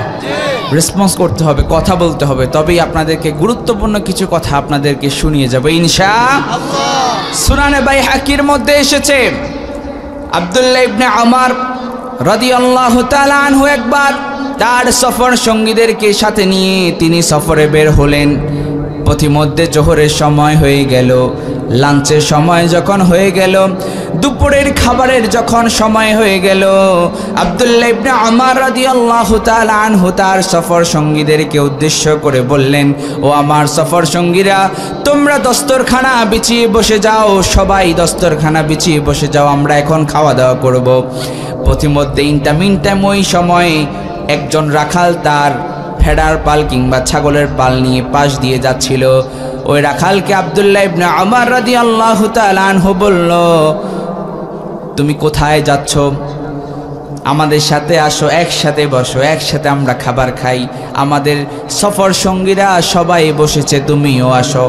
A: রেসপন্স করতে হবে, কথা বলতে হবে, তবেই আপনাদেরকে গুরুত্বপূর্ণ কিছু কথা আপনাদেরকে শুনিয়ে যাব ইনশাআল্লাহ। সুনানে বাইহাকির মধ্যে এসেছে, আব্দুল্লাহ ইবনে ওমর রাদিয়াল্লাহু তাআলা আনহু একবার তার সফর সঙ্গীদেরকে সাথে নিয়ে তিনি সফরে বের হলেন। পথিমধ্যে জোহরের সময় হয়ে গেল, লাঞ্চের সময় যখন হয়ে গেল, দুপুরের খাবারের যখন সময় হয়ে গেল, আব্দুল্লাহ ইবনে ওমর রাদিয়াল্লাহু তাআলা আনহু তার সফর সঙ্গীদেরকে উদ্দেশ্য করে বললেন, ও আমার সফর সঙ্গীরা, তোমরা দস্তরখানা বিছিয়ে বসে যাও, সবাই দস্তরখানা বিছিয়ে বসে যাও, আমরা এখন খাওয়া দাওয়া করব। পথিমধ্যে ইনটামিনটাইম ওই সময় একজন রাখাল তার ভেড়ার পাল কিংবা ছাগলের পাল নিয়ে পাশ দিয়ে যাচ্ছিল। ওই রাখালকে আব্দুল্লাহ ইবনে ওমর রাদিয়াল্লাহু তাআলা আনহু বলল, তুমি কোথায় যাচ্ছ? আমাদের সাথে আসো, একসাথে বসো, একসাথে আমরা খাবার খাই, আমাদের সফর সঙ্গীরা সবাই বসেছে, তুমিও আসো।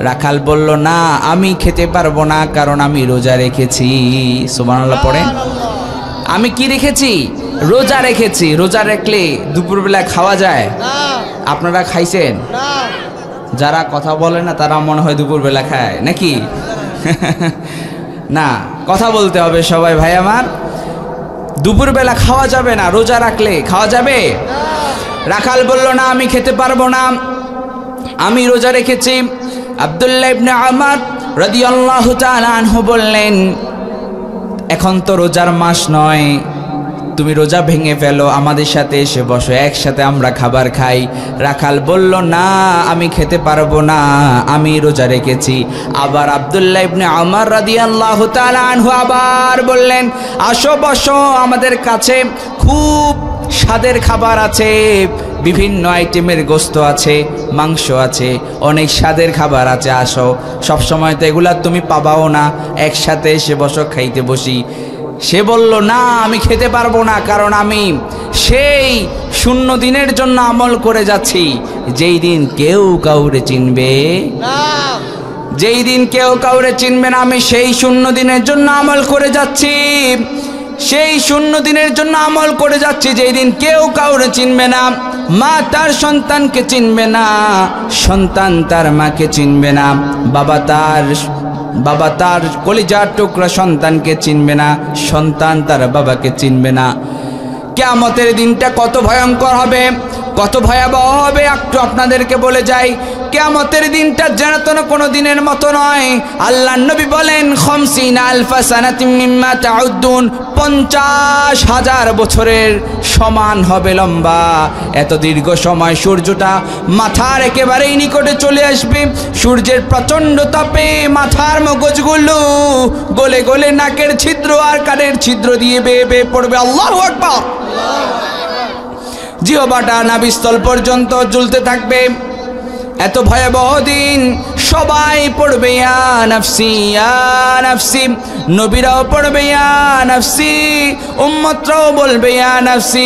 A: রাখাল বলল, না, আমি খেতে পারবো না, কারণ আমি রোজা রেখেছি। সুবহানাল্লাহ পড়েন। আমি কি রেখেছি? রোজা রেখেছি। রোজা রাখলে দুপুরবেলা খাওয়া যায়?
B: না
A: আপনারা খাইছেন?
B: না
A: যারা কথা বলে না তারা মনে হয় দুপুরবেলা খায় নাকি? না, কথা বলতে হবে সবাই ভাই আমার। দুপুরবেলা খাওয়া যাবে না, রোজা রাখলে খাওয়া যাবে? রাখাল বলল না, আমি খেতে পারবো না, আমি রোজা রেখেছি। আব্দুল্লাহ ইবনে উমর রাদিয়াল্লাহু তাআলা আনহু বললেন, এখন তো রোজার মাস নয়, তুমি রোজা ভেঙে ফেলো, আমাদের সাথে এসে বসো, একসাথে আমরা খাবার খাই। রাখাল বলল না, আমি খেতে পারবো না, আমি রোজা রেখেছি। আবার আব্দুল্লাহ ইবনে উমর রাদিয়াল্লাহু তাআলা আনহু আবার বললেন, আসো বসো, আমাদের কাছে খুব স্বাদের খাবার আছে, বিভিন্ন আইটেমের গোস্ত আছে, মাংস আছে, অনেক স্বাদের খাবার আছে, আসো। সব সময় তো এগুলা তুমি পাবাও না, একসাথে এসে বসো, খাইতে বসি। সে বলল না, আমি খেতে পারবো না, কারণ আমি সেই 0 দিনের জন্য আমল করে যাচ্ছি যেই দিন কেউ কাউরে চিনবে
B: না
A: যেই দিন কেউ কাউরে চিনবে না, আমি সেই 0 দিনের জন্য আমল করে যাচ্ছি, সেই 0 দিনের জন্য আমল করে যাচ্ছি যেই দিন কেউ কাউরে চিনবে না। মা তার সন্তানকে চিনবে না, সন্তান তার মাকে চিনবে না, বাবা তার কলিজার টুকরা সন্তানকে চিনবে না, সন্তান তার বাবাকে চিনবে না। কিয়ামতের দিনটা কত ভয়ঙ্কর হবে, কত ভয়াবহ হবে, একটু আপনাদেরকে বলে যাই। কিয়ামতের দিনটা যেন কোনো দিনের মতো নয়। আল্লাহর নবী বলেন, 50 আলফা সানাতিম মিম্মা তাউদ্দুন, 50,000 বছরের সমান হবে লম্বা। এত দীর্ঘ সময় সূর্যটা মাথার একেবারেই নিকটে চলে আসবে। সূর্যের প্রচণ্ড তাপে মাথার মগজগুলো গলে গলে নাকের ছিদ্র আর কানের ছিদ্র দিয়ে বেয়ে বেয়ে পড়বে। আল্লাহু আকবার। জিহ্বাটা নাভিস্থল পর্যন্ত ঝুলতে থাকবে। এত ভয়াবহ দিন, সবাই পড়বে ইয়া নাফসি ইয়া নাফসি, নবীরাও পড়বে ইয়া নাফসি, উম্মতরাও বলবে ইয়া নাফসি।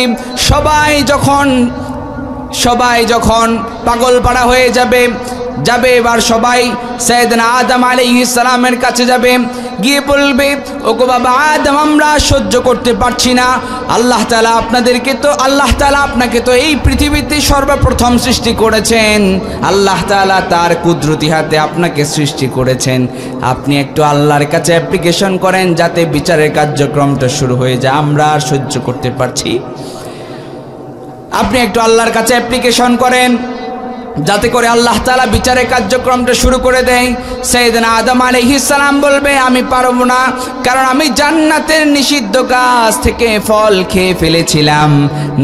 A: সবাই যখন পাগল পাড়া হয়ে যাবে, এবার সবাই সাইয়েদনা আদম আলাইহিস সালামের কাছে যাবে, গিয়ে বলবে, ওগো বাবা আদম, আমরা সহ্য করতে পারছি না। আল্লাহ তাআলা আপনাকে তো এই পৃথিবীতে সর্বপ্রথম সৃষ্টি করেছেন, আল্লাহ তাআলা তার কুদরতি হাতে আপনাকে সৃষ্টি করেছেন। আপনি একটু আল্লাহর কাছে অ্যাপ্লিকেশন করেন যাতে বিচারের কার্যক্রমটা শুরু হয়ে যায়, আমরা আর সহ্য করতে পারছি। আপনি একটু আল্লাহর কাছে অ্যাপ্লিকেশন করেন যাতে করে আল্লাহ তাআলা বিচারের কার্যক্রমটা শুরু করে দেয়। সাইয়েদনা আদম আলাইহিস সালাম বলবে, আমি পারবো না, কারণ আমি জান্নাতের নিষিদ্ধ গাছ থেকে ফল খেয়ে ফেলেছিলাম,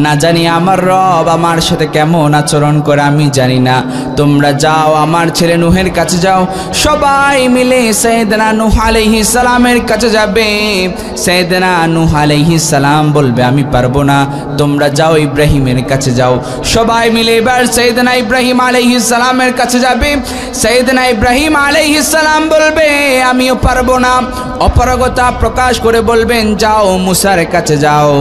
A: না জানি আমার রব আমার সাথে কেমন আচরণ করে আমি জানি না। তোমরা যাও, আমার ছেলে নূহের কাছে যাও। সবাই মিলে সাইয়েদনা নূহ আলাইহিস সালামের কাছে যাবে। সাইয়েদনা নূহ আলাইহিস সালাম বলবে, আমি পারবো না, তোমরা যাও ইব্রাহিমের কাছে যাও। সবাই মিলে এবার সাইয়েদনা ইব্রাহিম আলাইহিস সালামের কাছে যাবে। সাইয়েদনা ইব্রাহিম আলাইহিস সালাম বলবে, আমিও পারবো না, অপারগতা প্রকাশ করে বলবেন, যাও মুসার কাছে যাও।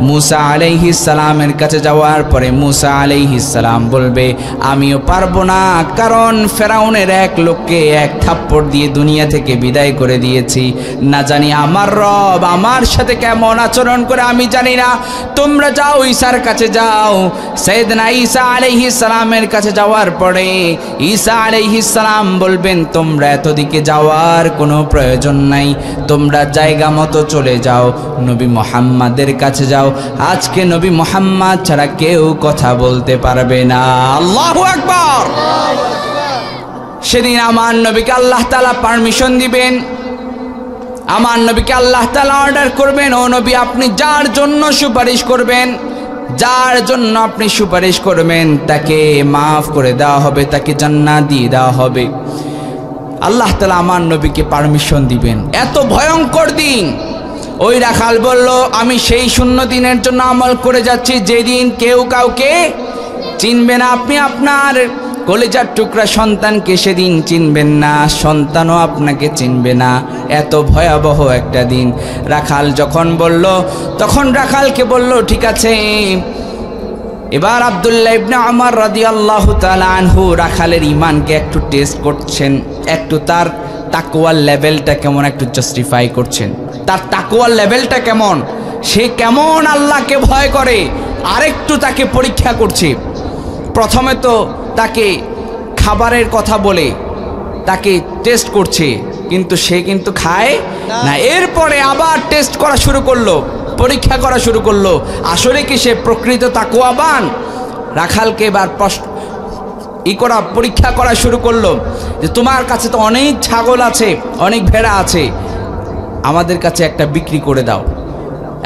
A: মুসা আলাইহিস সালামের কাছে যাওয়ার পরে মুসা আলাইহিস সালাম বলবে, আমিও পারবো না, কারণ ফেরাউনের এক লোককে এক থাপ্পড় দিয়ে দুনিয়া থেকে বিদায় করে দিয়েছি, না জানি আমার রব আমার সাথে কেমন আচরণ করে আমি জানি না। তোমরা যাও ঈসার কাছে যাও। সাইয়েদনা ঈসা আলাইহিস সালামের কাছে যাওয়ার পরে ঈসা আলাইহিস সালাম বলবেন, তোমরা এতদিকে যাওয়ার কোনো প্রয়োজন নাই, তোমরা জায়গা মতো চলে যাও, নবী মুহাম্মাদের কাছে যাও। আজকে নবী মুহাম্মদ ছাড়া কেউ কথা বলতে পারবে না। আল্লাহু আকবার। সেদিন আমার নবীকে আল্লাহ তাআলা পারমিশন দিবেন, আমার নবীকে আল্লাহ তাআলা অর্ডার করবেন, ও নবী আপনি যার জন্য সুপারিশ করবেন, যার জন্য আপনি সুপারিশ করবেন তাকে মাফ করে দেওয়া হবে, তাকে জান্নাত দিয়ে দেওয়া হবে। আল্লাহ তাআলা আমার নবীকে পারমিশন দিবেন। এত ভয়ঙ্কর দিন। ওই রাখাল বলল, আমি সেই 0 দিনের জন্য আমল করে যাচ্ছি যেদিন কেউ কাউকে চিনবে না। আপনি আপনার কলিজার টুকরা সন্তানকে সেদিন চিনবেন না, সন্তানও আপনাকে চিনবে না। এত ভয়াবহ একটা দিন। রাখাল যখন বলল, তখন রাখালকে বলল, ঠিক আছে। এবার আব্দুল্লাহ ইবনে উমর রাদিয়াল্লাহু তাআলা আনহু রাখালের ঈমানকে একটু টেস্ট করছেন, একটু তার তাকওয়ার লেভেলটা কেমন একটু জাস্টিফাই করছেন, তার তাকওয়ার লেভেলটা কেমন সে কেমন আল্লাহকে ভয় করে আরেকটু তাকে পরীক্ষা করছে। প্রথমে তো তাকে খাবারের কথা বলে তাকে টেস্ট করছে, কিন্তু সে কিন্তু খায় না। এরপরে আবার টেস্ট করা শুরু করলো, পরীক্ষা করা শুরু করলো, আসলে কি সে প্রকৃত তাকওয়াবান। রাখালকে এবার পরীক্ষা করা শুরু করলো যে তোমার কাছে তো অনেক ছাগল আছে, অনেক ভেড়া আছে, আমাদের কাছে একটা বিক্রি করে দাও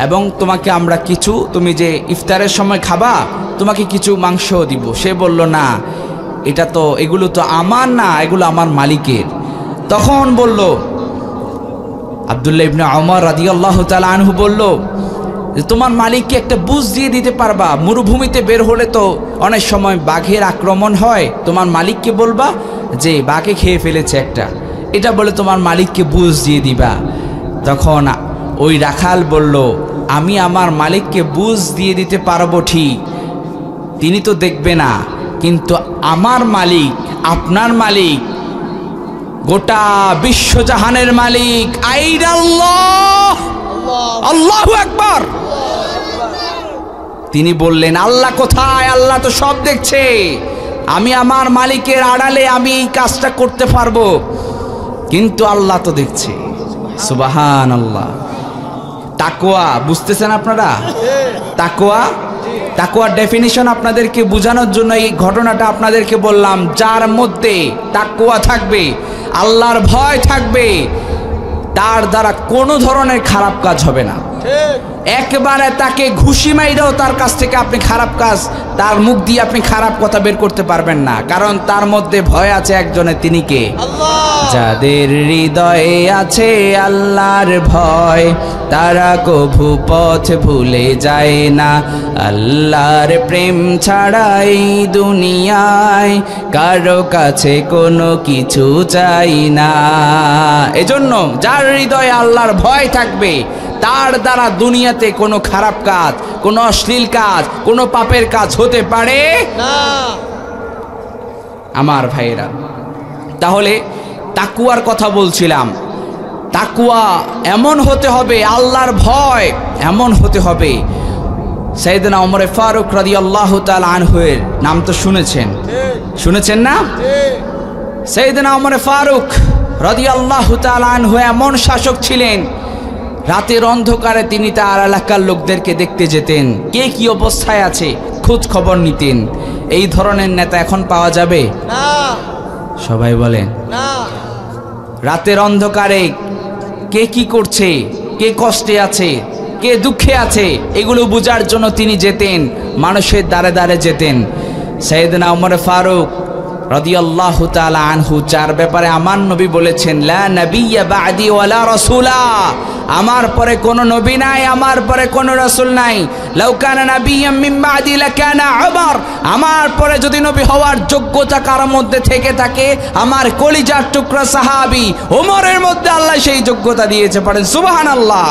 A: এবং তোমাকে আমরা কিছু, তুমি যে ইফতারের সময় খাবা তোমাকে কিছু মাংস দিব। সে বলল না, এটা তো, এগুলো তো আমার না, এগুলো আমার মালিকের। তখন বলল আব্দুল্লাহ ইবনে ওমর রাদিয়াল্লাহু তাআলা আনহু বলল যে তোমার মালিককে একটা বুঝ দিয়ে দিতে পারবা? মরুভূমিতে বের হলে তো অনেক সময় বাঘের আক্রমণ হয়, তোমার মালিককে বলবা যে বাঘে খেয়ে ফেলেছে একটা, এটা বলে তোমার মালিককে বুঝ দিয়ে দিবা। তখন ওই রাখাল বলল, আমি আমার মালিককে বুঝ দিয়ে দিতে পারবো ঠিক, তিনি তো দেখবে না, কিন্তু আমার মালিক, আপনার মালিক, গোটা বিশ্বজাহানের মালিক, আইন আল্লাহ, আল্লাহু আকবার। তিনি বললেন, আল্লাহ কোথায়? আল্লাহ তো সব দেখছে, আমি আমার মালিকের আড়ালে আমি এই কাজটা করতে পারবো, কিন্তু আল্লাহ তো দেখছে। সুবহানাল্লাহ। তাকওয়া বুঝতেছেন আপনারা? তাকওয়ার ডেফিনিশন আপনাদেরকে বোঝানোর জন্য এই ঘটনাটা আপনাদেরকে বললাম। যার মধ্যে তাকওয়া থাকবে, আল্লাহর ভয় থাকবে, তার দ্বারা কোনো ধরনের খারাপ কাজ হবে না। একবারে তাকে ঘুষি মাইরাও তার কাছ থেকে আপনি খারাপ কাজ, তার মুখ দিয়ে আপনি খারাপ কথা বের করতে পারবেন না, কারণ তার মধ্যে ভয় আছে একজনের, তিনি কে? যাদের হৃদয়ে আছে আল্লাহর ভয়, তারা কভু পথ ভুলে যায় না। আল্লাহর প্রেম ছাড়াই দুনিয়ায় কারো কাছে কোনো কিছু চাই না। এজন্য যার হৃদয়ে আল্লাহর ভয় থাকবে, তার দ্বারা দুনিয়াতে কোনো খারাপ কাজ, কোনো অশ্লীল কাজ, কোনো পাপের কাজ হতে পারে না। আমার ভাইয়েরা, তাহলে তাকওয়ার কথা বলছিলাম। তাকওয়া এমন হতে হবে, আল্লাহর ভয় এমন হতে হবে। সাইয়েদনা ওমর ফারুক রাদিয়াল্লাহু তাআলা আনহুর নাম তো শুনেছেন না? সাইয়েদনা ওমর ফারুক রাদিয়াল্লাহু তাআলা আনহু এমন শাসক ছিলেন, রাতের অন্ধকারে তিনি তার এলাকার লোকদেরকে দেখতে যেতেন, কে কি অবস্থায় আছে খোঁজ খবর নিতেন। এই ধরনের নেতা এখন পাওয়া যাবে না? সবাই বলেন না। রাতের অন্ধকারে কে কি করছে, কে কষ্টে আছে, কে দুঃখে আছে, এগুলো বোঝার জন্য তিনি যেতেন, মানুষের দ্বারে দ্বারে যেতেন। সাইয়েদনা ওমর ফারুক রাদিয়াল্লাহু তাআলা আনহু, যার ব্যাপারে আমার নবী বলেছেন, লা নাবিয়্যা বা'দি ওয়ালা রাসূলা, আমার পরে কোনো নবী নাই, আমার পরে কোনো রাসূল নাই। লাউ কানা নাবিয়্যাম মিন বা'দি লাকানা উমর, আমার পরে যদি নবী হওয়ার যোগ্যতা কার মধ্যে থেকে থাকে, আমার কলিজার টুকরা সাহাবী ওমরের মধ্যে আল্লাহ সেই যোগ্যতা দিয়েছে। পড়েন সুবহানাল্লাহ।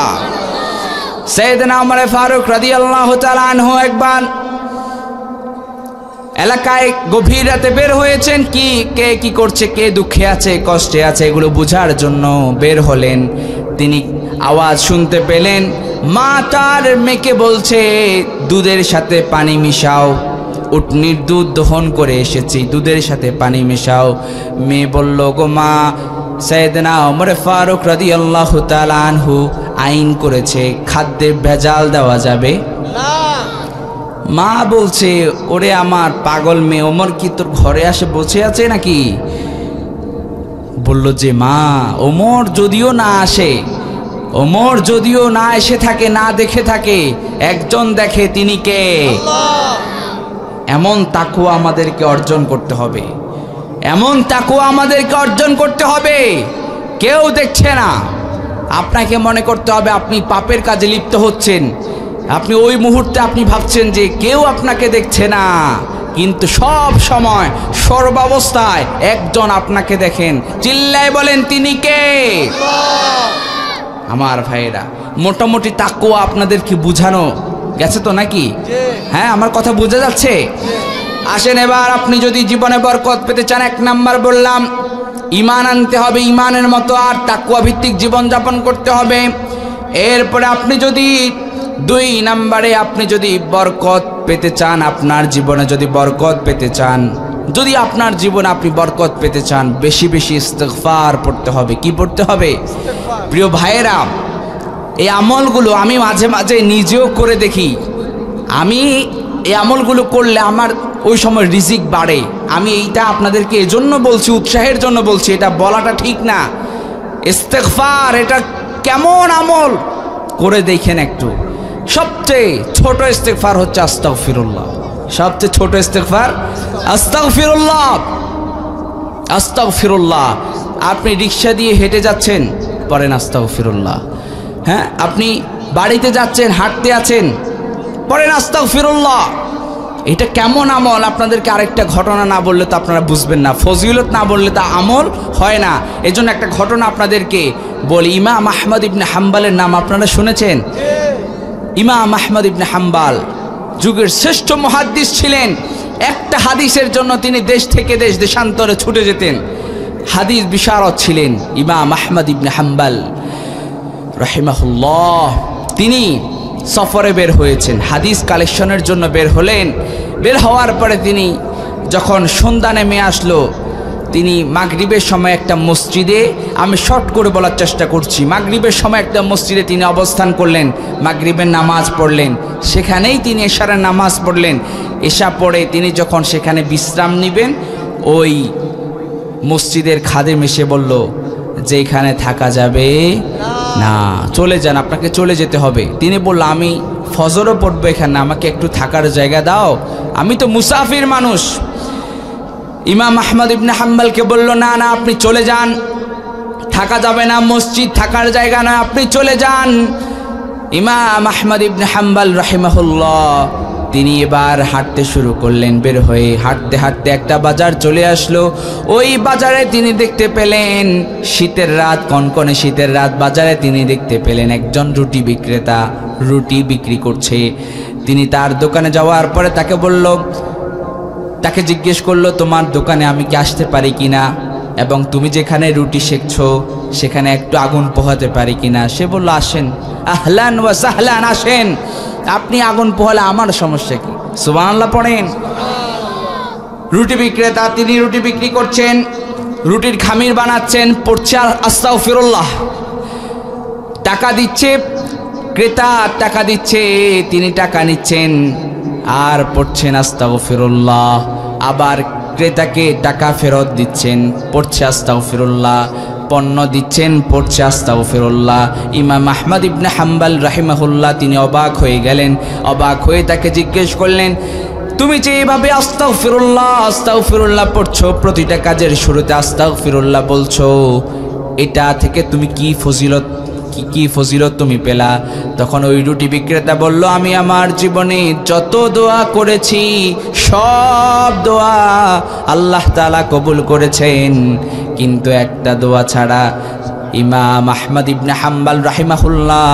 A: সাইয়েদনা ওমর ফারুক রাদিয়াল্লাহু তাআলা আনহু একবার এলাকায় গভীর রাতে বের হয়েছেন, কে কি করছে, কে দুঃখে আছে, কষ্টে আছে, এগুলো বোঝার জন্য বের হলেন। তিনি আওয়াজ শুনতে পেলেন, মা তার মেয়েকে বলছে দুধের সাথে পানি মিশাও, উটনির দুধ দহন করে এসেছি, দুধের সাথে পানি মিশাও। মেয়ে বলল, গো মা, সাইয়েদনা ওমর ফারুক রাদিয়াল্লাহু তাআলা আনহু আইন করেছে খাদ্যে ভেজাল দেওয়া যাবে না। মা বলছে, ওরে আমার পাগল মেয়ে, ওমর কি তোর ঘরে আসে বসে আছে নাকি? বলল যে, মা, ওমর যদিও না আসে, ওমর যদিও না এসে থাকে, না দেখে থাকে, একজন দেখে, তিনি কে? এমন তাকওয়া আমাদেরকে অর্জন করতে হবে, এমন তাকওয়া আমাদেরকে অর্জন করতে হবে। কেউ দেখছে না, আপনাকে মনে করতে হবে আপনি পাপের কাজে লিপ্ত হচ্ছেন, আপনি ওই মুহূর্তে আপনি ভাবছেন যে কেউ আপনাকে দেখছে না, কিন্তু সব সময় সর্বাবস্থায় একজন আপনাকে দেখেন। চিল্লায় বলেন, তিনি কে? আমার ভাইয়েরা, মোটামুটি তাকওয়া আপনাদেরকে বুঝানো গেছে তো নাকি? হ্যাঁ, আমার কথা বোঝা যাচ্ছে? আসেন এবার, আপনি যদি জীবনে বরকত পেতে চান, 1 নাম্বার বললাম, ঈমান আনতে হবে, ঈমানের মতো আর তাকওয়া ভিত্তিক জীবন যাপন করতে হবে। এরপরে আপনি যদি দুই নম্বরে আপনি যদি বরকত পেতে চান, আপনার জীবনে যদি বরকত পেতে চান, যদি আপনার জীবনে আপনি বরকত পেতে চান, বেশি বেশি ইস্তিগফার পড়তে হবে। কি পড়তে হবে? প্রিয় ভাইয়েরা, এই আমলগুলো আমি মাঝে মাঝে নিজেও করে দেখি। আমি এই আমলগুলো করলে আমার ওই সময় রিজিক বাড়ে। আমি এইটা আপনাদেরকে এজন্য বলছি, উৎসাহের জন্য বলছি, এটা বলাটা ঠিক না। ইস্তিগফার এটা কেমন আমল করে দেখেন একটু। সবচেয়ে ছোট ইস্তিগফার হচ্ছে আস্তাগফিরুল্লাহ। সবচেয়ে ছোট ইস্তিগফার আস্তাগফিরুল্লাহ, আস্তাগফিরুল্লাহ। আপনি রিক্সা দিয়ে হেঁটে যাচ্ছেন, পড়েন আস্তাগফিরুল্লাহ। হ্যাঁ, আপনি বাড়িতে যাচ্ছেন, হাঁটতে আছেন, পড়েন আস্তাগফিরুল্লাহ। এটা কেমন আমল? আপনাদেরকে আরেকটা ঘটনা না বললে তো আপনারা বুঝবেন না, ফজিলত না বললে তা আমল হয় না। এজন্য একটা ঘটনা আপনাদেরকে বলি। ইমাম আহমদ ইবনে হাম্বালের নাম আপনারা শুনেছেন? ইমাম আহমদ ইবনে হাম্বাল যুগের শ্রেষ্ঠ মুহাদ্দিস ছিলেন। একটা হাদিসের জন্য তিনি দেশ থেকে দেশান্তরে ছুটে যেতেন। হাদিস বিশারদ ছিলেন ইমাম আহমদ ইবনে হাম্বাল রাহিমাহুল্লাহ। তিনি সফরে বের হয়েছেন, হাদিস কালেকশনের জন্য বের হলেন। বের হওয়ার পরে তিনি যখন সন্ধ্যা নেমে আসলো, তিনি মাগরিবের সময় একটা মসজিদে, আমি শর্ট করে বলার চেষ্টা করছি, মাগরিবের সময় একটা মসজিদে তিনি অবস্থান করলেন, মাগরিবের নামাজ পড়লেন। সেখানেই তিনি এশারের নামাজ পড়লেন। এশা পড়ে তিনি যখন সেখানে বিশ্রাম নেবেন, ওই মসজিদের খাদেম এসে বলল যে এখানে থাকা যাবে না, চলে যান, আপনাকে চলে যেতে হবে। তিনি বলল আমি ফজরও পড়বো এখানে, আমাকে একটু থাকার জায়গা দাও, আমি তো মুসাফির মানুষ। ইমাম আহমদ ইবনে হাম্বালকে বলল না না, আপনি চলে যান, থাকা যাবে না, মসজিদ থাকার জায়গা না, আপনি চলে যান। ইমাম আহমদ ইবনে হাম্বাল রাহিমাহুল্লাহ তিনি এবার হাঁটতে শুরু করলেন। বের হয়ে হাঁটতে হাঁটতে একটা বাজার চলে আসলো। ওই বাজারে তিনি দেখতে পেলেন, শীতের রাত, কনকনে শীতের রাত, বাজারে তিনি দেখতে পেলেন একজন রুটি বিক্রেতা রুটি বিক্রি করছে। তিনি তার দোকানে যাওয়ার পরে তাকে জিজ্ঞেস করলো, তোমার দোকানে আমি কি আসতে পারি কিনা, এবং তুমি যেখানে রুটি শেখছো সেখানে একটু আগুন পোহাতে পারি কিনা। সে বলল আসেন, আহলান ওয়া সাহলান, আসেন, আপনি আগুন পোহালে আমার সমস্যা কি? সুবহানাল্লাহ পড়েন। রুটি বিক্রেতা, তিনি রুটি বিক্রি করছেন, রুটির খামির বানাচ্ছেন, পড়ছে আস্তাগফিরুল্লাহ। টাকা দিচ্ছে ক্রেতা, টাকা দিচ্ছে, তিনি টাকা নিচ্ছেন আর পড়ছেন আস্তাগফিরুল্লাহ। আবার ক্রেতাকে টাকা ফেরত দিচ্ছেন, পড়ছে আস্তাগফিরুল্লাহ। পণ্য দিচ্ছেন, পড়ছে আস্তাগফিরুল্লাহ। ইমাম আহমদ ইবনে হাম্বাল রাহিমাহুল্লাহ তিনি অবাক হয়ে গেলেন। অবাক হয়ে তাকে জিজ্ঞেস করলেন, তুমি যে এইভাবে আস্তাগফিরুল্লাহ আস্তাগফিরুল্লাহ পড়ছো, প্রতিটা কাজের শুরুতে আস্তাগফিরুল্লাহ বলছো, এটা থেকে তুমি কি ফজিলত তুমি পেলা? তখন ওই রুটি বিক্রেতা বলল, আমি আমার জীবনে যত দোয়া করেছি সব দোয়া আল্লাহ তাআলা কবুল করেছেন, কিন্তু একটা দোয়া ছাড়া। ইমাম আহমদ ইবনে হাম্বাল রাহিমাহুল্লাহ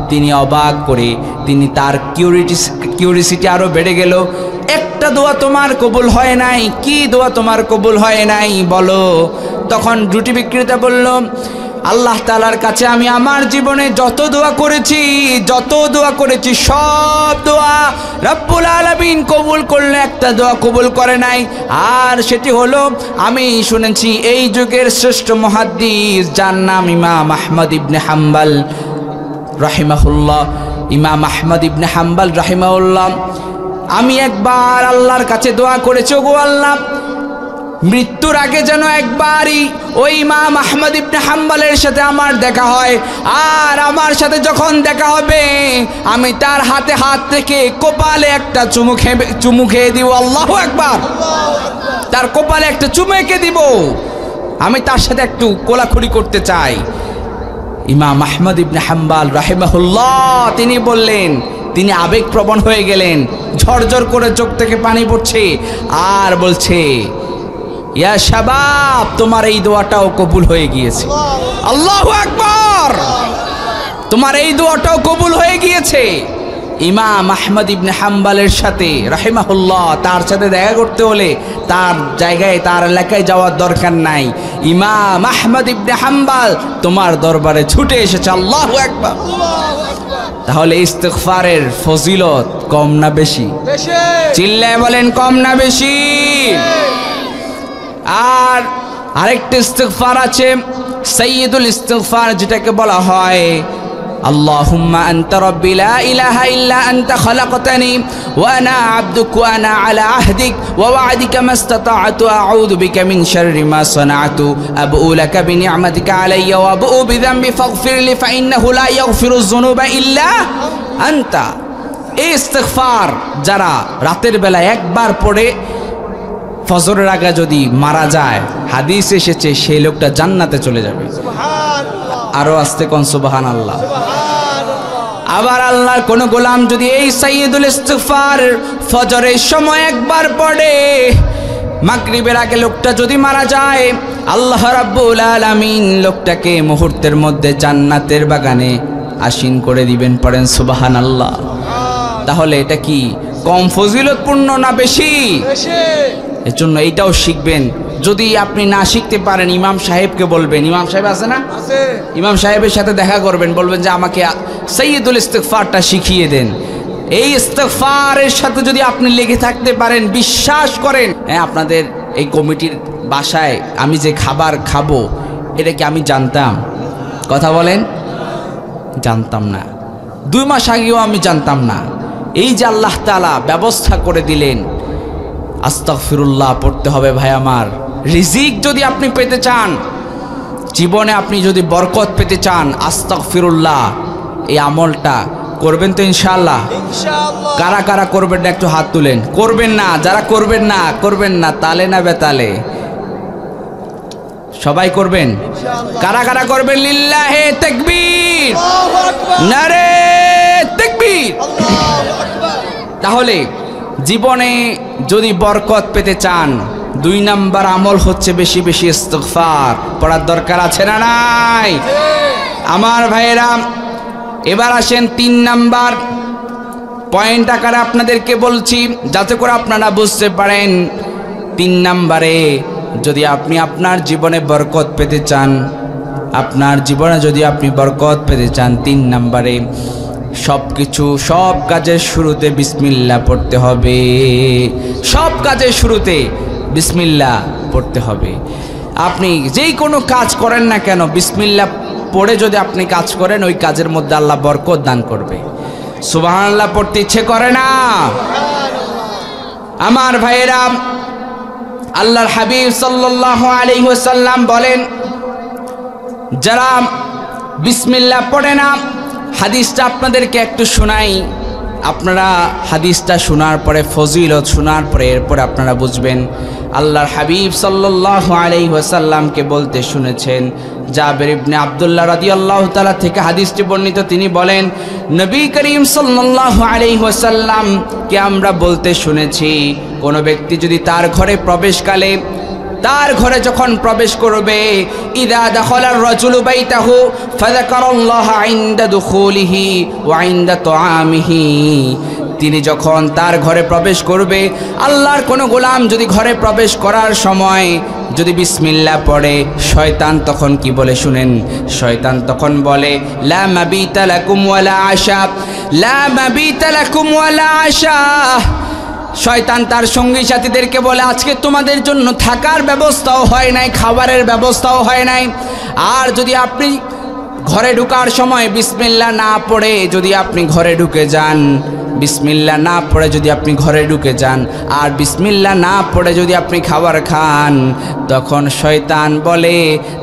A: তিনি অবাক করে, তিনি তার কিউরিসিটি আরো বেড়ে গেল। একটা দোয়া তোমার কবুল হয় নাই, কি দোয়া তোমার কবুল হয় নাই বলো? তখন রুটি বিক্রেতা বলল, আল্লাহ তাআলার কাছে আমি আমার জীবনে যত দোয়া করেছি সব দোয়া রব্বুল আলামিন কবুল করলে, একটা দোয়া কবুল করে নাই। আর সেটি হলো, আমি শুনেছি এই যুগের শ্রেষ্ঠ মুহাদ্দিস যার নাম ইমাম আহমদ ইবনে হাম্বাল রাহিমাহুল্লাহ, ইমাম আহমদ ইবনে হাম্বাল রাহিমাহুল্লাহ, আমি একবার আল্লাহর কাছে দোয়া করেছি, ওগো আল্লাহ, মৃত্যুর আগে যেন একবারই ওই ইমাম আহমদ ইবনে হাম্বালের সাথে আমার দেখা হয়, আর আমার সাথে যখন দেখা হবে আমি তার হাতে হাত রেখে কপালে একটা চুমু খেয়ে দিব। আল্লাহু আকবার। তার কপালে একটা চুমু এঁকে দিব, আমি তার সাথে একটু কোলাকুলি করতে চাই। ইমাম আহমদ ইবনে হাম্বাল রাহিমাহুল্লাহ তিনি বললেন, তিনি আবেগপ্রবণ হয়ে গেলেন, ঝরঝর করে চোখ থেকে পানি পড়ছে, আর বলছে, ইয়া শাবাব, তোমার এই দোয়াটাও কবুল হয়ে গিয়েছে। আল্লাহু আকবার। তোমার এই দোয়াটাও কবুল হয়ে গিয়েছে। ইমাম আহমদ ইবনে হাম্বালের সাথে রাহিমাহুল্লাহ, তার সাথে দেখা করতে হলে তার জায়গায়, তার এলাকায় যাওয়ার দরকার নাই। ইমাম আহমদ ইবনে হাম্বাল তোমার দরবারে ছুটে এসেছে। আল্লাহু আকবার। তাহলে ইস্তিগফারের ফজিলত কম না বেশি?
B: বেশি।
A: চিল্লায় বলেন কম না বেশি? আর আরেকটা ইস্তিগফার আছে সাইয়্যিদুল ইস্তিগফার, যেটাকে বলা হয় আল্লাহুম্মা আনতা রাব্বি লা ইলাহা ইল্লা আনতা খালাকতানি ওয়া আনা আবদুকা ওয়া আনা আলা আহদিক ওয়া ওয়া'দিকা মাস্তাতা'তু আউযু বিকা মিন শাররি মা সানা'তু আবউ লাকা বিনি'মাতিকা আলাইয়া ওয়া আবউ বিযামবি ফাগফিরলি ফাইন্নাহু লা ইয়াগফিরুয যুনুবা ইল্লা আনতা। এই ইস্তিগফার যারা রাতের বেলা একবার পড়ে ফজরের আগে যদি মারা যায়, হাদিস এসেছে সেই লোকটা জান্নাতে চলে যাবে।
B: সুবহানাল্লাহ,
A: আরো আস্তে কোন সুবহানাল্লাহ।
B: সুবহানাল্লাহ।
A: আবার আল্লাহর কোন গোলাম যদি এই সাইয়্যিদুল ইস্তিগফার ফজরের সময় একবার পড়ে, মাগরিবের আগে লোকটা যদি মারা যায়, আল্লাহ রাব্বুল আলামিন লোকটাকে মুহূর্তের মধ্যে জান্নাতের বাগানে আসীন করে দিবেন। পড়েন সুবহানাল্লাহ। তাহলে এটা কি কম ফজিলতপূর্ণ না বেশি?
B: বেশি।
A: এর জন্য এইটাও শিখবেন। যদি আপনি না শিখতে পারেন, ইমাম সাহেবকে বলবেন, ইমাম সাহেব আছে না,
B: আছে।
A: ইমাম সাহেবের সাথে দেখা করবেন, বলবেন যে আমাকে সাইয়্যিদুল ইস্তিগফারটা শিখিয়ে দেন। এই ইস্তিগফারের সাথে যদি আপনি লেগে থাকতে পারেন, বিশ্বাস করেন, হ্যাঁ, আপনাদের এই কমিটির বাসায় আমি যে খাবার খাবো এটা কি আমি জানতাম? কথা বলেন, জানতাম না। 2 মাস আগেও আমি জানতাম না। এই যে আল্লাহ তাআলা ব্যবস্থা করে দিলেন, আস্তাগফিরুল্লাহ পড়তে হবে ভাই আমার। রিজিক যদি আপনি পেতে চান, জীবনে আপনি যদি বরকত পেতে চান, আস্তাগফিরুল্লাহ এই আমলটা করবেন তো ইনশাআল্লাহ?
B: ইনশাআল্লাহ।
A: কারা কারা করবেন না একটু হাত তুলেন। করবেন না, যারা করবেন না তালে না বেতালে সবাই করবেন।
B: ইনশাআল্লাহ।
A: কারা কারা করবেন? লিল্লাহে তাকবীর,
B: আল্লাহু আকবার,
A: নারে তাকবীর।
B: আল্লাহু আকবার।
A: তাহলে জীবনে যদি বরকত পেতে চান, 2 নাম্বার আমল হচ্ছে বেশি বেশি ইস্তিগফার পড়ার দরকার আছে না নাই? আমার ভাইয়েরা, এবার আসেন 3 নাম্বার পয়েন্ট আকারে আপনাদেরকে বলছি, যাতে করে আপনারা বুঝতে পারেন। 3 নাম্বারে যদি আপনি আপনার জীবনে বরকত পেতে চান, আপনার জীবনে যদি আপনি বরকত পেতে চান, 3 নাম্বারে সব কাজের শুরুতে বিসমিল্লাহ পড়তে হবে। সব কাজের শুরুতে বিসমিল্লাহ পড়তে হবে। আপনি যেই কোনো কাজ করেন না কেন, বিসমিল্লাহ পড়ে যদি আপনি কাজ করেন, ওই কাজের মধ্যে আল্লাহ বরকত দান করবে। সুবহানাল্লাহ পড়তে ইচ্ছে করে না? আমার ভাইয়েরা, আল্লাহর হাবিব সাল্লাল্লাহু আলাইহি ওয়াসাল্লাম বলেন, যারা বিসমিল্লাহ পড়ে না, হাদিসটা আপনাদেরকে একটু শোনাই। আপনারা হাদিসটা শোনার পরে, ফজিলত শোনার পরে, এরপরে আপনারা বুঝবেন। আল্লাহর হাবিব সাল্লাল্লাহু আলাইহি ওয়াসাল্লামকে বলতে শুনেছেন, জাবের ইবনে আব্দুল্লাহ রাদিয়াল্লাহু তাআলা থেকে হাদিসটি বর্ণিত। তিনি বলেন, নবী করিম সাল্লাল্লাহু আলাইহি ওয়াসাল্লাম কে আমরা বলতে শুনেছি, কোনো ব্যক্তি যদি তার ঘরে প্রবেশকালে, তার ঘরে যখন প্রবেশ করবে, ইদা দাখালার রাজুলু বাইতাহু ফাযাকারাল্লাহা ইনদা দুখুলিহি ওয়া ইনদা তুআমিহি, তিনি যখন তার ঘরে প্রবেশ করবে, আল্লাহর কোনো গোলাম যদি ঘরে প্রবেশ করার সময় যদি বিসমিল্লাহ পড়ে, শয়তান তখন কি বলে শুনেন? শয়তান তখন বলে, লা মাবিতা লাকুম ওয়ালা আশা, লা মাবিতা লাকুম ওয়ালা আশা। শয়তান তার সঙ্গী সাথীদেরকে বলে, আজকে তোমাদের জন্য থাকার ব্যবস্থাও হয় নাই, খাবারের ব্যবস্থাও হয় নাই। আর যদি আপনি ঘরে ঢোকার সময় বিসমিল্লাহ না পড়ে যদি আপনি ঘরে ঢুকে যান, বিসমিল্লাহ না পড়ে যদি আপনি ঘরে ঢুকে যান, আর বিসমিল্লাহ না পড়ে যদি আপনি খাবার খান, তখন শয়তান বলে,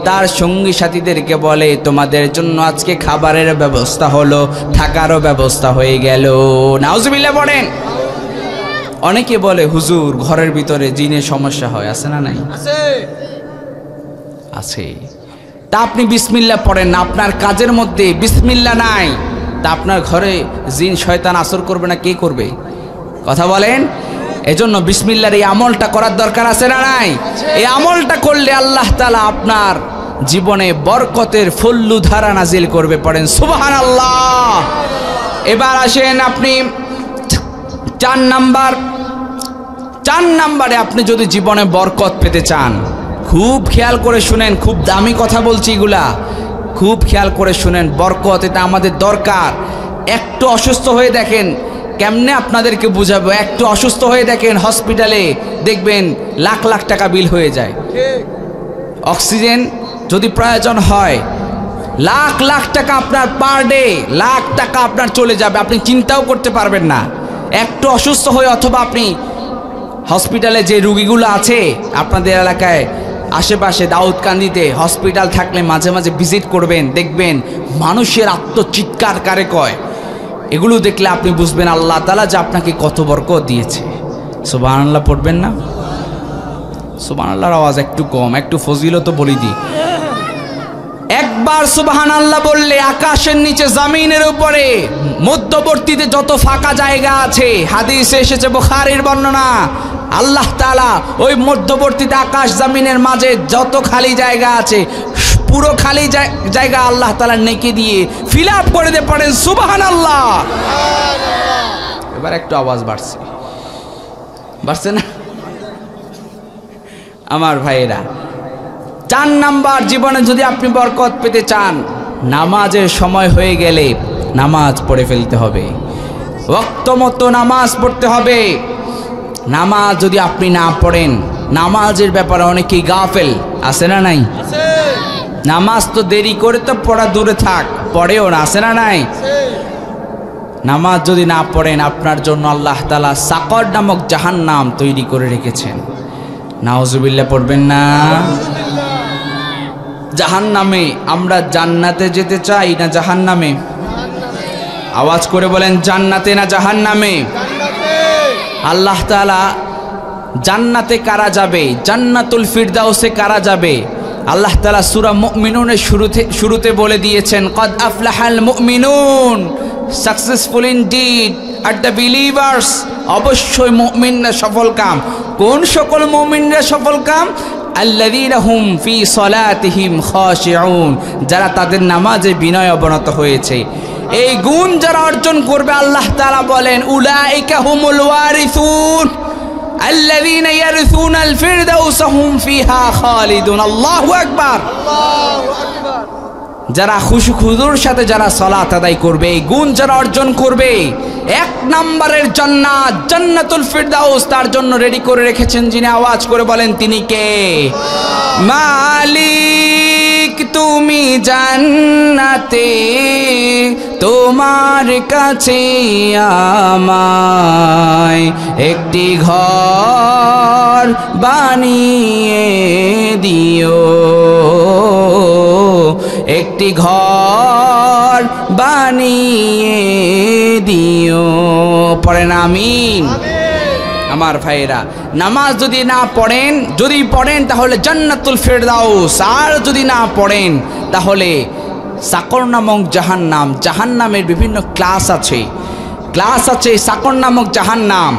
A: তার সঙ্গী সাথীদেরকে বলে, তোমাদের জন্য আজকে খাবারের ব্যবস্থা হলো, থাকারও ব্যবস্থা হয়ে গেল। নাউজুবিল্লাহ পড়েন। অনেকে বলে, হুজুর ঘরের ভিতরে জিনের সমস্যা হয়, আছে না নাই?
B: আছে।
A: আছে। তা আপনি বিসমিল্লাহ পড়েন না, আপনার কাজের মধ্যে বিসমিল্লাহ নাই, তা আপনার ঘরে জিন শয়তান আসর করবে না, কে করবে? কথা বলেন। এজন্য বিসমিল্লাহর এই আমলটা করার দরকার আছে না নাই? এই আমলটা করলে আল্লাহ তাআলা আপনার জীবনে বরকতের ফল্লুধারা নাজিল করবে। পড়েন সুবহানাল্লাহ। এবার আসেন আপনি 4 নাম্বারে আপনি যদি জীবনে বরকত পেতে চান, খুব খেয়াল করে শুনেন, খুব দামি কথা বলছি এগুলা, খুব খেয়াল করে শুনেন। বরকত এটা আমাদের দরকার। একটু অসুস্থ হয়ে দেখেন, কেমনে আপনাদেরকে বুঝাবো, একটু অসুস্থ হয়ে দেখেন হসপিটালে, দেখবেন লাখ লাখ টাকা বিল হয়ে যায়।
B: ঠিক।
A: অক্সিজেন যদি প্রয়োজন হয় লাখ লাখ টাকা আপনার পার ডে, লাখ টাকা আপনার চলে যাবে, আপনি চিন্তাও করতে পারবেন না। একটু অসুস্থ হয়ে, অথবা আপনি হসপিটালে যে রুগীগুলো আছে আপনাদের এলাকায় আশেপাশে দাউদকান্দিতে হসপিটাল থাকলে মাঝে মাঝে ভিজিট করবেন, দেখবেন মানুষের আত্মচিৎকার কারে কয়। এগুলো দেখলে আপনি বুঝবেন আল্লাহ তাআলা যে আপনাকে কত বরকত দিয়েছে। সুবহানাল্লাহ পড়বেন না? সুবহানাল্লাহর আওয়াজ একটু কম, একটু ফজিলত বলি দিই। একবার সুবহানাল্লাহ বললে আকাশের নিচে জমিনের উপরে মধ্যবর্তীতে যত ফাঁকা জায়গা আছে, হাদিসে এসেছে বুখারীর বর্ণনা, আল্লাহ তাআলা ওই মধ্যবর্তীতে আকাশ জমিনের মাঝে যত খালি জায়গা আছে পুরো খালি জায়গা আল্লাহ তাআলা নেকি দিয়ে ফিল আপ করে দিতে পারেন। সুবহানাল্লাহ। এবার একটু আওয়াজ বাড়ছে না আমার ভাইয়েরা? 4 নাম্বার, জীবনে যদি আপনি বরকত পেতে চান, নামাজের সময় হয়ে গেলে নামাজ পড়ে ফেলতে হবে, ওয়াক্ত মতো নামাজ পড়তে হবে। নামাজ যদি আপনি না পড়েন, নামাজের ব্যাপারে অনেকেই গাফেল আছে না নাই?
B: আছে।
A: নামাজ তো দেরি করে তো পড়া দূরে থাক, পড়েও না, আছে না নাই?
B: আছে।
A: নামাজ যদি না পড়েন, আপনার জন্য আল্লাহ তাআলা সাকর নামক জাহান্নাম তৈরি করে রেখেছেন। নাউজুবিল্লাহ পড়বেন না? জাহান্নামে। আমরা জান্নাতে যেতে চাই না জাহান্নামে? আওয়াজ করে বলেন, জান্নাতে না জাহান্নামে?
B: জান্নাতে।
A: আল্লাহ তাআলা জান্নাতে কারা যাবে, জান্নাতুল ফিরদাউসে কারা যাবে, আল্লাহ তাআলা সূরা মুমিনুনের শুরুতে বলে দিয়েছেন, কদ আফলাহাল মুমিনুন, successful indeed are the believers. অবশ্যই মুমিনরা সফল কাম। কোন সকল মুমিনরা সফল কাম? আল্লাযীনা হুম ফি সলাতিহিম খাশিউন, যারা তাদের নামাজে বিনয় অবনত হয়েছে। এই গুণ যারা অর্জন করবে, আল্লাহ তাআলা বলেন, উলাইকা হুমুল ওয়ারিসুন আল্লাযীনা ইয়ারিসুনাল ফিরদাউস হুম ফিহা খালিদুন। আল্লাহু আকবার।
B: আল্লাহু আকবার।
A: যারা খুশুর সাথে যারা সালাত আদায় করবে, এই গুণ যারা অর্জন করবে, 1 নম্বরের জান্নাত, জান্নাতুল ফিরদাউস তার জন্য রেডি করে রেখেছেন যিনি। আওয়াজ করে বলেন, তিনি কে? মালিক তুমি জান্নাতে, তোমার কাছে আমায় একটি ঘর বানিয়ে দিও, একটি ঘর বানিয়ে দিও। পড়েন আমিন। আমার ভাইয়েরা, নামাজ যদি না পড়েন, যদি পড়েন তাহলে জান্নাতুল ফিরদাউস, আর যদি না পড়েন তাহলে সাকর নামক জাহান্নাম। জাহান্নামের বিভিন্ন ক্লাস আছে, সাকর নামক জাহান্নাম।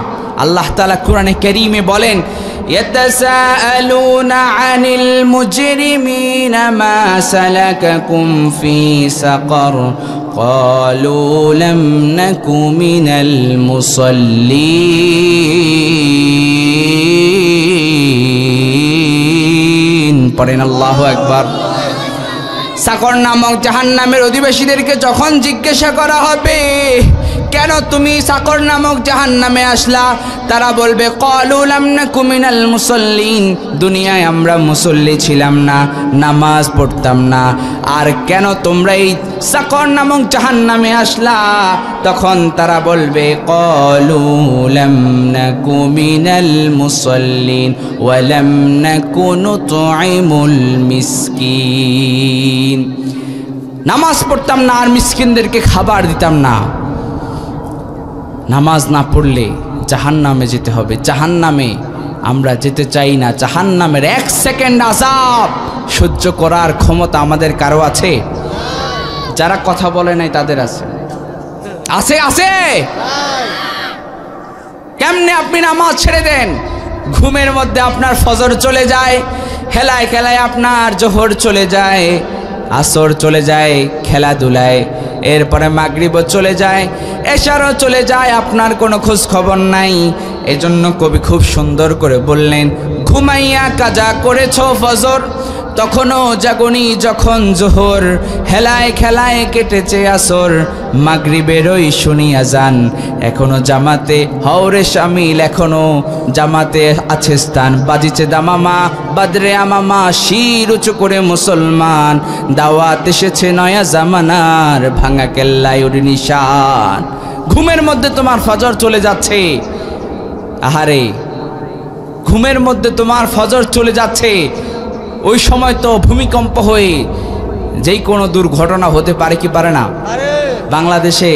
A: আল্লাহ তাআলা কোরআনে কারীমে বলেন, ইয়াতাসাআলুনা আনিল মুজরিমিনা মা সালাকাকুম ফি সাকর ক্বালু লাম নাকু মিনাল মুসাল্লিন। পড়েন আল্লাহু আকবার। সাকর নামক জাহান্নামের অধিবাসীদেরকে যখন জিজ্ঞাসা করা হবে, কেন তুমি সাকর নামক জাহান্নামে আসলা, তারা বলবে, ক্বালু লাম নাকু মিনাল মুসাল্লিন, দুনিয়ায় আমরা মুসল্লি ছিলাম না, নামাজ পড়তাম না। আর কেন তোমরা এই সাকর নামক জাহান্নামে আসলা? তখন তারা বলবে, ক্বালু লাম নাকু মিনাল মুসাল্লিন ওয়া লাম নাকু নুতঈমুল মিসকিন। নামাজ পড়তাম না আর মিসকিনদেরকে খাবার দিতাম না। নামাজ না পড়লে জাহান্নামে যেতে হবে। জাহান্নামে আমরা যেতে চাই না। জাহান্নামের 1 সেকেন্ড আযাব সহ্য করার ক্ষমতা আমাদের কারো আছে? যারা কথা বলে নাই তাদের আছে? আছে। কেমনে আপনি নামাজ ছেড়ে দেন? ঘুমের মধ্যে আপনার ফজর চলে যায়, খেলায় খেলায় আপনার জোহর চলে যায়, আসর চলে যায় খেলাধুলায়, এরপরে মাগরিবও চলে যায়, এশারও চলে যায়, আপনার কোনো খোঁজ খবর নাই। এজন্য কবি খুব সুন্দর করে বললেন, ঘুমাইয়া কাজা করেছ ফজর, তখনও জাগনি যখন জোহর, হেলায় খেলায় কেটেছে আসর, মাগরিবের ওই শুনি আজান, এখনো জামাতে হওরে শামিল, এখনো জামাতে আছে স্থান, বাজিছে দামামা বাদরে আমামা, শির উঁচু করে মুসলমান, দাওয়াত এসেছে নয়া জামানার, ভাঙা কেল্লায় ওর নিশান। ঘুমের মধ্যে তোমার ফজর চলে যাচ্ছে, আহারে ঘুমের মধ্যে তোমার ফজর চলে যাচ্ছে, ওই সময় তো ভূমিকম্প হয়ে যেই কোনো দুর্ঘটনা হতে পারে কি পারে না? বাংলাদেশে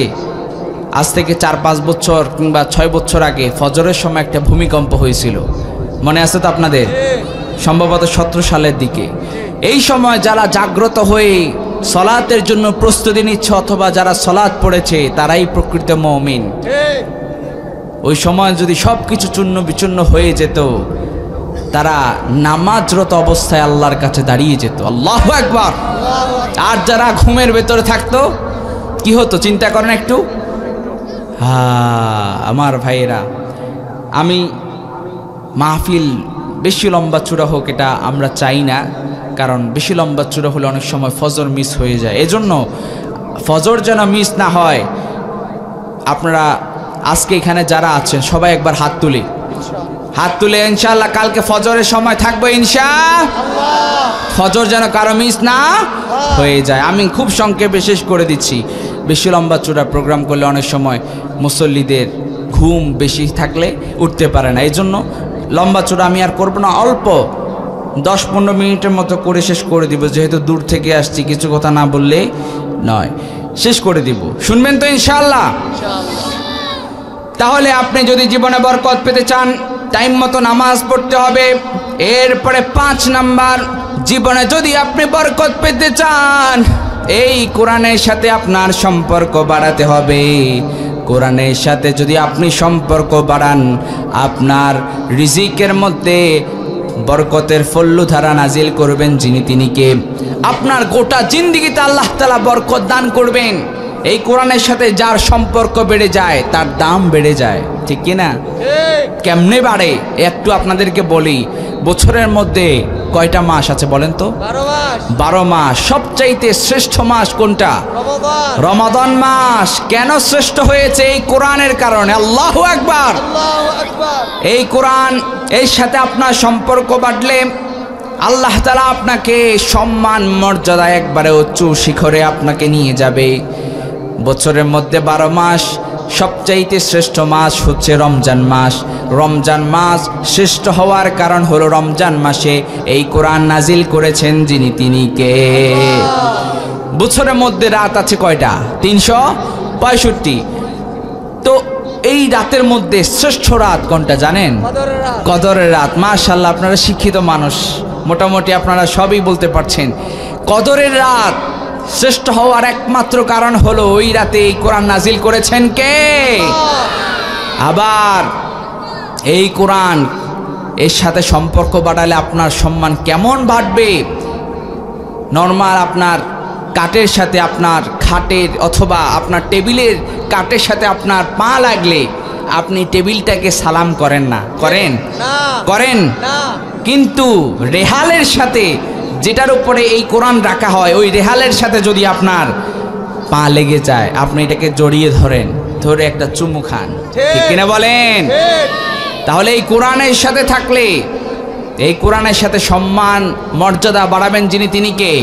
A: আজ থেকে 4-5 বছর কিংবা 6 বছর আগে ফজরের সময় একটা ভূমিকম্প হয়েছিল, মনে আছে তো আপনাদের? সম্ভবত 17 সালের দিকে। এই সময় যারা জাগ্রত হয়ে সলাতের জন্য প্রস্তুতি নিচ্ছে অথবা যারা সলাত পড়েছে তারাই প্রকৃত মুমিন। ওই সময় যদি সব কিছু চূর্ণ বিচূর্ণ হয়ে যেত, তারা নামাজরত অবস্থায় আল্লাহর কাছে দাঁড়িয়ে যেত, আল্লাহু আকবার। আর যারা ঘুমের ভেতরে থাকতো কি হতো চিন্তা করেন একটু। আমার ভাইয়েরা, আমি মাহফিল বেশি লম্বা চূড়া হোক এটা আমরা চাই না, কারণ বেশি লম্বা চূড়া হলে অনেক সময় ফজর মিস হয়ে যায়। এজন্য ফজর যেন মিস না হয়, আপনারা আজকে এখানে যারা আছেন সবাই একবার হাত তুলি, হাত তুলে ইনশাআল্লাহ কালকে ফজরের সময় থাকবো ইনশাআল্লাহ। ফজর যেন কারো মিস না হয়ে যায়। আমি খুব সংক্ষেপে শেষ করে দিচ্ছি। বেশি লম্বা চূড়া প্রোগ্রাম করলে অনেক সময় মুসল্লিদের ঘুম বেশি থাকলে উঠতে পারে না, এই জন্য লম্বা চূড়া আমি আর করবো না, অল্প 10-15 মিনিটের মতো করে শেষ করে দিব, যেহেতু দূর থেকে আসছি কিছু কথা না বললে নয়, শেষ করে দিব, শুনবেন তো ইনশাআল্লাহ? তাহলে আপনি যদি জীবনে বরকত পেতে চান টাইম মতো নামাজ পড়তে হবে। এরপরে 5 নাম্বার, জীবনে যদি আপনি বরকত পেতে চান এই কোরআনের সাথে আপনার সম্পর্ক বাড়াতে হবে। কোরআনের সাথে যদি আপনি সম্পর্ক বাড়ান, আপনার রিজিকের মধ্যে বরকতের ফল্লুধারা নাজিল করবেন যিনি তিনি কে? আপনার গোটা জিন্দেগিতে আল্লাহ তাআলা বরকত দান করবেন। এই কোরআনের সাথে যার সম্পর্ক বেড়ে যায় তার দাম বেড়ে যায়, ঠিক কিনা? কেমনে বাড়ে একটু আপনাদেরকে বলি। বছরের মধ্যে কয়টা মাস আছে বলেন তো? 12 মাস। সবচাইতে শ্রেষ্ঠ মাস কোনটা? রমাদান মাস। কেন শ্রেষ্ঠ হয়েছে? এই কোরআনের কারণে। আল্লাহু আকবার। এই কোরআন এর সাথে আপনার সম্পর্ক বাড়লে আল্লাহ তাআলা আপনাকে সম্মান মর্যাদা একবারে উচ্চ শিখরে আপনাকে নিয়ে যাবে। বছরের মধ্যে 12 মাস, সবচাইতে শ্রেষ্ঠ মাস হচ্ছে রমজান মাস। রমজান মাস শ্রেষ্ঠ হওয়ার কারণ হলো রমজান মাসে এই কোরআন নাজিল করেছেন যিনি তিনি কে? বছরের মধ্যে রাত আছে কয়টা? 365। তো এই রাতের মধ্যে শ্রেষ্ঠ রাত কোনটা জানেন? কদরের রাত। মাশাআল্লাহ, আপনারা শিক্ষিত মানুষ, মোটামুটি আপনারা সবই বলতে পারছেন। কদরের রাত শ্রেষ্ঠ হওয়ার একমাত্র কারণ হলো ওই রাতে এই কোরআন নাজিল করেছেন কে? আবার এই কোরআন এর সাথে সম্পর্ক বাড়ালে আপনার সম্মান কেমন বাড়বে? নরমাল আপনার কাঠের সাথে আপনার খাটের অথবা আপনার টেবিলের কাঠের সাথে আপনার পা লাগলে আপনি টেবিলটাকে সালাম করেন না? করেন? করেন। কিন্তু রেহালের সাথে, যেটার উপরে এই কোরআন রাখা হয়, ওই রেহালের সাথে যদি আপনার পা লেগে যায় আপনি এটাকে জড়িয়ে ধরেন, ধরে একটা চুমু খান, ঠিক কিনা বলেন? তাহলে এই কোরআনের সাথে থাকলে, এই কোরআনের সাথে সম্মান মর্যাদা বাড়াবেন যিনি তিনি কে?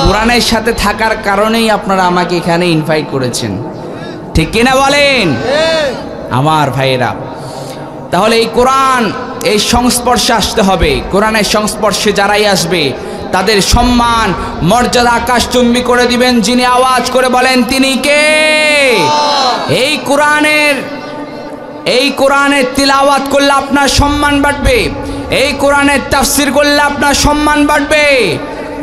A: কোরআনের সাথে থাকার কারণেই আপনারা আমাকে এখানে ইনভাইট করেছেন, ঠিক কিনা বলেন আমার ভাইয়েরা? তাহলে এই কোরআন এই সংস্পর্শে আসতে হবে। কোরআনের সংস্পর্শে যারাই আসবে তাদের সম্মান মর্যাদা আকাশচুম্বী করে দিবেন যিনি। আওয়াজ করে বলেন তিনি কে? এই কোরআনের তিলাওয়াত করলে আপনার সম্মান বাড়বে। এই কোরআনের তাফসির করলে আপনার সম্মান বাড়বে।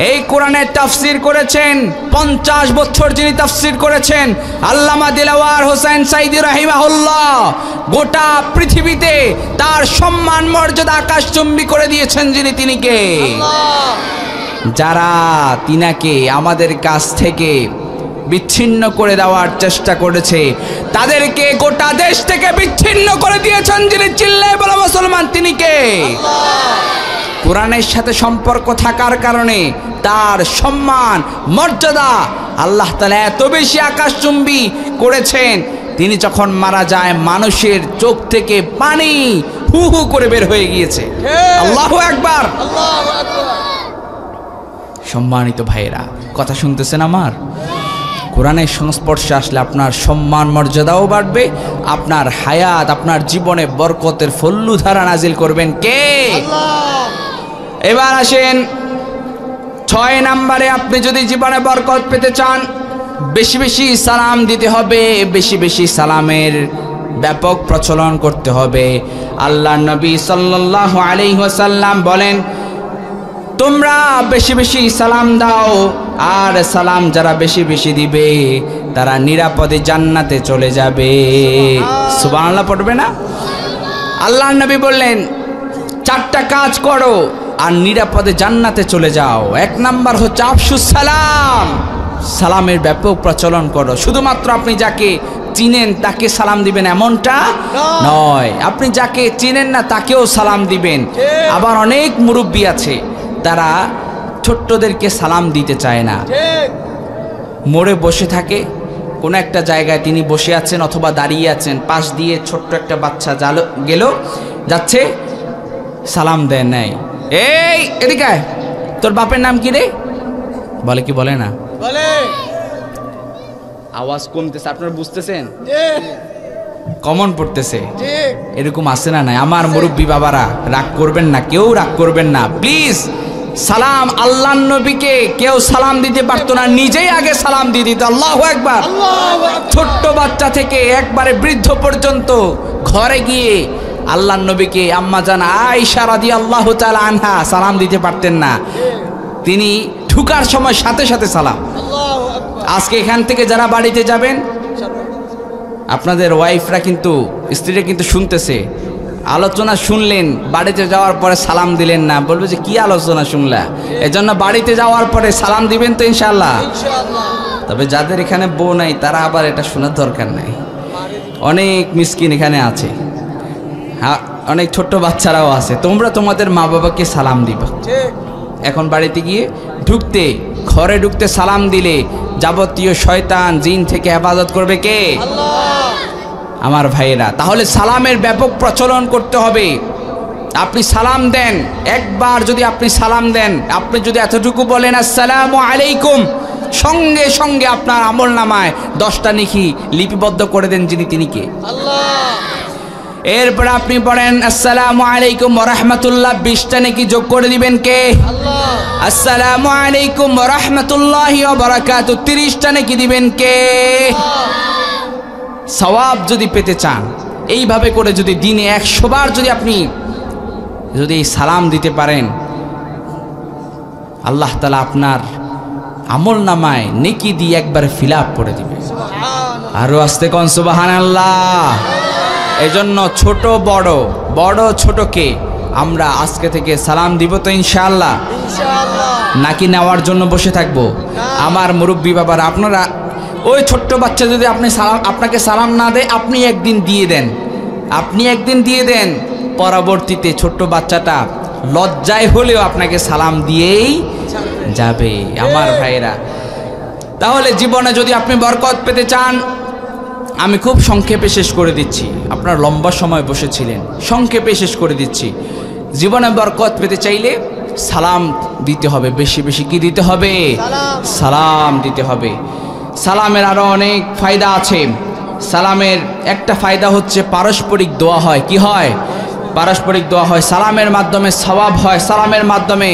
A: এই কোরআনের তাফসির করেছেন 50 বছর যিনি তাফসির করেছেন আল্লামা দিলওয়ার হোসেন সাইদি রাহিমাহুল্লাহ। গোটা পৃথিবীতে তার সম্মান মর্যাদা আকাশচুম্বী করে দিয়েছেন যিনি তিনি কে? যারা তিনাকে আমাদের কাছ থেকে বিচ্ছিন্ন করে দেওয়ার চেষ্টা করেছে, তাদেরকে গোটা দেশ থেকে বিচ্ছিন্ন করে দিয়েছেন যিনি চিল্লায় বলা মুসলমান, তিনি কে? কোরআনের সাথে সম্পর্ক থাকার কারণে তার সম্মান মর্যাদা আল্লাহ তাআলা এত বেশি আকাশচুম্বী করেছেন, তিনি যখন মারা যায় মানুষের চোখ থেকে পানি হু হু করে বের হয়ে গিয়েছে। আল্লাহু আকবার।
B: আল্লাহু আকবার।
A: সম্মানিত ভাইয়েরা, কথা শুনতেছেন আমার? কোরআনের সংস্পর্শে আসলে আপনার সম্মান মর্যাদাও বাড়বে, আপনার হায়াত, আপনার জীবনে বরকতের ফল্লুধারা নাজিল করবেন কে?
B: আল্লাহ।
A: এবার আসেন 6 নম্বরে, আপনি যদি জীবনে বরকত পেতে চান বেশি বেশি সালাম দিতে হবে, বেশি বেশি সালামের ব্যাপক প্রচলন করতে হবে। আল্লাহর নবী সাল্লাল্লাহু আলাইহি ওয়াসাল্লাম বলেন, তোমরা বেশি বেশি সালাম দাও, আর সালাম যারা বেশি বেশি দিবে তারা নিরাপদে জান্নাতে চলে যাবে। সুবহানাল্লাহ পড়বে না? আল্লাহর নবী বললেন 4টা কাজ করো আর নিরাপদে জান্নাতে চলে যাও। 1 নাম্বার হচ্ছে আফসুস সালাম, সালামের ব্যাপক প্রচলন করো। শুধুমাত্র আপনি যাকে চিনেন তাকে সালাম দিবেন এমনটা নয়, আপনি যাকে চিনেন না তাকেও সালাম দিবেন। আবার অনেক মুরব্বী আছে তারা ছোট্টদেরকে সালাম দিতে চায় না,
B: ঠিক।
A: মোড়ে বসে থাকে, কোনো একটা জায়গায় তিনি বসে আছেন অথবা দাঁড়িয়ে আছেন, পাশ দিয়ে ছোট্ট একটা বাচ্চা যাচ্ছে, সালাম দেয় নাই, এই এদিকে আয়, তোর বাপের নাম কি রে? বলে কি বলে না?
B: বলে।
A: আওয়াজ কমতেছে, আপনারা বুঝতেছেন?
B: ঠিক।
A: কমন পড়তেছে,
B: ঠিক।
A: এরকম আছে না? নাই আমার মুরব্বী বাবারা, রাগ করবেন না, কেউ রাগ করবেন না প্লিজ। সালাম আল্লাহর নবীকে কেউ সালাম দিতে পারতো না, নিজেই আগে সালাম দিয়ে দিত। আল্লাহু আকবার।
B: আল্লাহু আকবার।
A: ছোট্ট বাচ্চা থেকে একবারে বৃদ্ধ পর্যন্ত ঘরে গিয়ে আল্লাহর নবীকে আম্মা জান আয়েশা রাদিয়াল্লাহু তাআলা আনহা সালাম দিতে পারতেন না, তিনি ঢুকার সময় সাথে সাথে সালাম।
B: আল্লাহু আকবার।
A: আজকে এখান থেকে যারা বাড়িতে যাবেন, আপনাদের ওয়াইফরা কিন্তু, স্ত্রীরা কিন্তু শুনতেছে, আলোচনা শুনলেন, বাড়িতে যাওয়ার পরে সালাম দিলেন না, বলবে যে কি আলোচনা শুনলা? এজন্য বাড়িতে যাওয়ার পরে সালাম দিবেন তো ইনশাআল্লাহ।
B: ইনশাআল্লাহ।
A: তবে যাদের এখানে বউ নাই তারা আবার এটা শোনার দরকার নাই, অনেক মিসকিন এখানে আছে, হ্যাঁ অনেক ছোট্ট বাচ্চারাও আছে, তোমরা তোমাদের মা বাবাকে সালাম দিবা।
B: ঠিক।
A: এখন বাড়িতে গিয়ে ঘরে ঢুকতে সালাম দিলে যাবতীয় শয়তান জিন থেকে হেফাজত করবে কে?
B: আল্লাহ।
A: আমার ভাইয়েরা, তাহলে সালামের ব্যাপক প্রচলন করতে হবে। আপনি সালাম দেন, একবার যদি আপনি সালাম দেন, আপনি যদি এতটুকু বলেন আসসালামু আলাইকুম, সঙ্গে সঙ্গে আপনার আমল নামায় 10টা নেকি লিপিবদ্ধ করে দেন যিনি, তিনি কে?
B: আল্লাহ।
A: এরপর আপনি পড়েন আসসালামু আলাইকুম ওয়া রাহমাতুল্লাহ, 20টা নেকি যোগ করে দিবেন কে?
B: আল্লাহ।
A: আসসালামু আলাইকুম ওয়া রাহমাতুল্লাহি ওয়া বারাকাতুহু, 30টা নেকি দিবেন কে? সওয়াব যদি পেতে চান, এইভাবে করে যদি দিনে 100 বার যদি আপনি যদি সালাম দিতে পারেন, আল্লাহ তাআলা আপনার আমল নামায় নেকি দিয়ে একবারে ফিল আপ করে দিবে।
B: সুবহানাল্লাহ।
A: আরো আস্তে কোন সুবহানাল্লাহ। এজন্য ছোট বড় ছোটকে আমরা আজকে থেকে সালাম দিব তো ইনশাআল্লাহ,
B: ইনশাআল্লাহ।
A: নাকি নেওয়ার জন্য বসে থাকবো? আমার মুরব্বী বাবারা, আপনারা ওই ছোট্ট বাচ্চা যদি আপনাকে সালাম না দেয়, আপনি একদিন দিয়ে দেন, পরবর্তীতে ছোট্ট বাচ্চাটা লজ্জায় হলেও আপনাকে সালাম দিয়েই যাবে। আমার ভাইরা, তাহলে জীবনে যদি আপনি বরকত পেতে চান, আমি খুব সংক্ষেপে শেষ করে দিচ্ছি, আপনারা লম্বা সময় বসেছিলেন, সংক্ষেপে শেষ করে দিচ্ছি। জীবনে বরকত পেতে চাইলে সালাম দিতে হবে, বেশি বেশি কি দিতে হবে? সালাম দিতে হবে। সালামের আরো অনেক ফায়দা আছে। সালামের একটা ফায়দা হচ্ছে পারস্পরিক দোয়া হয়। কি হয়? পারস্পরিক দোয়া হয়। সালামের মাধ্যমে সওয়াব হয়, সালামের মাধ্যমে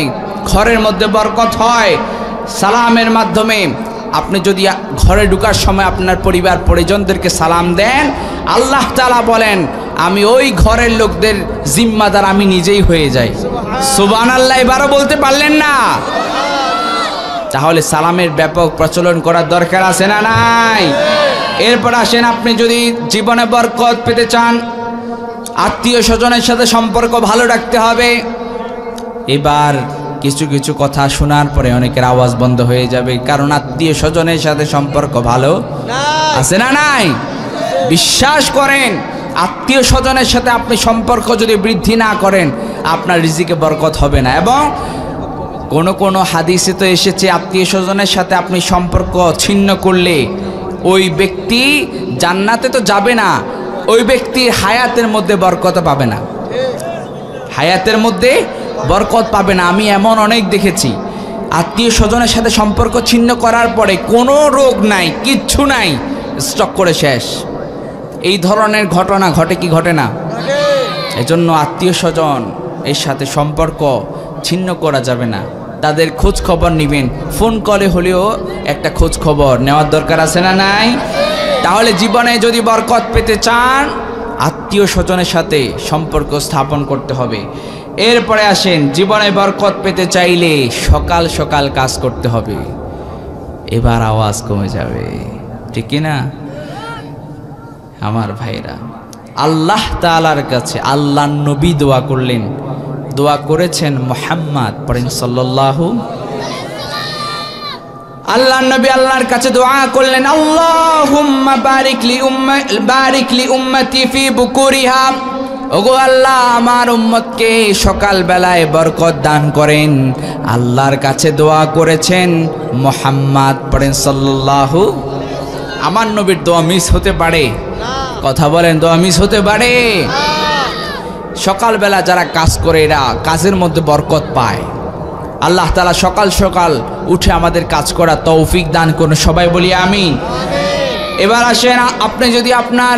A: ঘরের মধ্যে বরকত হয়, সালামের মাধ্যমে আপনি যদি ঘরে ঢোকার সময় আপনার পরিবার পরিজনদেরকে সালাম দেন, আল্লাহ তাআলা বলেন আমি ওই ঘরের লোকদের জিম্মাদার আমি নিজেই হয়ে যাই। সুবহানাল্লাহ। এবারও বলতে পারলেন না? তাহলে সালামের ব্যাপক প্রচলন করার দরকার আছে না নাই? এরপর আসেন, আপনি যদি জীবনে বরকত পেতে চান, আত্মীয় স্বজনের সাথে সম্পর্ক ভালো রাখতে হবে। এবার কিছু কিছু কথা শোনার পরে অনেকের আওয়াজ বন্ধ হয়ে যাবে, কারণ আত্মীয় স্বজনের সাথে সম্পর্ক ভালো
B: নাই
A: আছে না নাই? বিশ্বাস করেন, আত্মীয় স্বজনের সাথে আপনি সম্পর্ক যদি বৃদ্ধি না করেন, আপনার রিজিকে বরকত হবে না। এবং কোন কোন হাদিসে তো এসেছে, আত্মীয় স্বজনের সাথে আপনি সম্পর্ক ছিন্ন করলে ওই ব্যক্তি জান্নাতে তো যাবে না, ওই ব্যক্তির হায়াতের মধ্যে বরকত পাবে না, হায়াতের মধ্যে বরকত পাবে না। আমি এমন অনেক দেখেছি, আত্মীয় স্বজনের সাথে সম্পর্ক ছিন্ন করার পরে কোনো রোগ নাই, কিচ্ছু নাই, স্টক করে শেষ। এই ধরনের ঘটনা ঘটে কি ঘটে না? এজন্য আত্মীয় স্বজন এর সাথে সম্পর্ক ছিন্ন করা যাবে না, তাদের খোঁজ খবর নেবেন, ফোন কলে হলেও একটা খোঁজ খবর নেওয়ার দরকার আছে না নাই? তাহলে জীবনে যদি বরকত পেতে চান, আত্মীয় স্বজনের সাথে সম্পর্ক স্থাপন করতে হবে। এরপরে আসেন, জীবনে বরকত পেতে চাইলে সকাল সকাল কাজ করতে হবে। এবার আওয়াজ কমে যাবে, ঠিক কি না আমার ভাইরা? আল্লাহ তাআলার কাছে আল্লাহ নবী দোয়া করলেন, দোয়া করেছেন মুহাম্মদ পড়েন সাল্লাল্লাহু। আল্লাহ নবী আল্লাহর কাছে দোয়া করলেন, আল্লাহুম্মা বারিক লি উম্মতি ফি বুকুরিহা, ওগো আল্লাহ আমার উম্মতকে সকাল বেলায় বরকত দান করেন। আল্লাহর কাছে দোয়া করেছেন মুহাম্মদ পড়েন সাল্লাল্লাহু। আমার নবীর দোয়া মিস হতে পারে? কথা বলেন, দোয়া মিস হতে পারে? সকালবেলা যারা কাজ করে এরা কাজের মধ্যে বরকত পায়। আল্লাহ তাআলা সকাল সকাল উঠে আমাদের কাজ করা তৌফিক দান করুন, সবাই বলি আমিন। এবার আসেন, আপনি যদি আপনার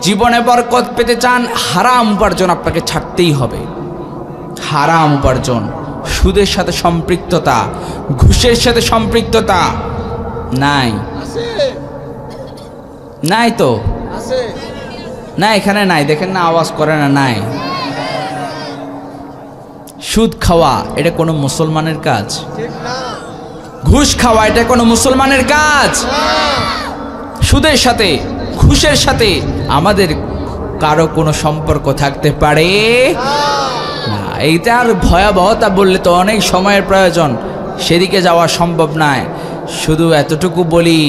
A: জীবনে বরকত পেতে চান, হারাম উপার্জন আপনাকে ছাড়তেই হবে। হারাম উপার্জন, সুদের সাথে সম্পৃক্ততা, ঘুষের সাথে সম্পৃক্ততা নাই, নাই তো না, এখানে নাই, দেখেন না আওয়াজ করে না, নাই। সুদ খাওয়া এটা কোনো মুসলমানের কাজ? ঘুষ খাওয়া এটা কোনো মুসলমানের কাজ? সুদের সাথে ঘুষের সাথে আমাদের কারো কোনো সম্পর্ক থাকতে পারে না। এইটার ভয়াবহতা বললে তো অনেক সময়ের প্রয়োজন, সেদিকে যাওয়া সম্ভব নয়। শুধু এতটুকু বলি,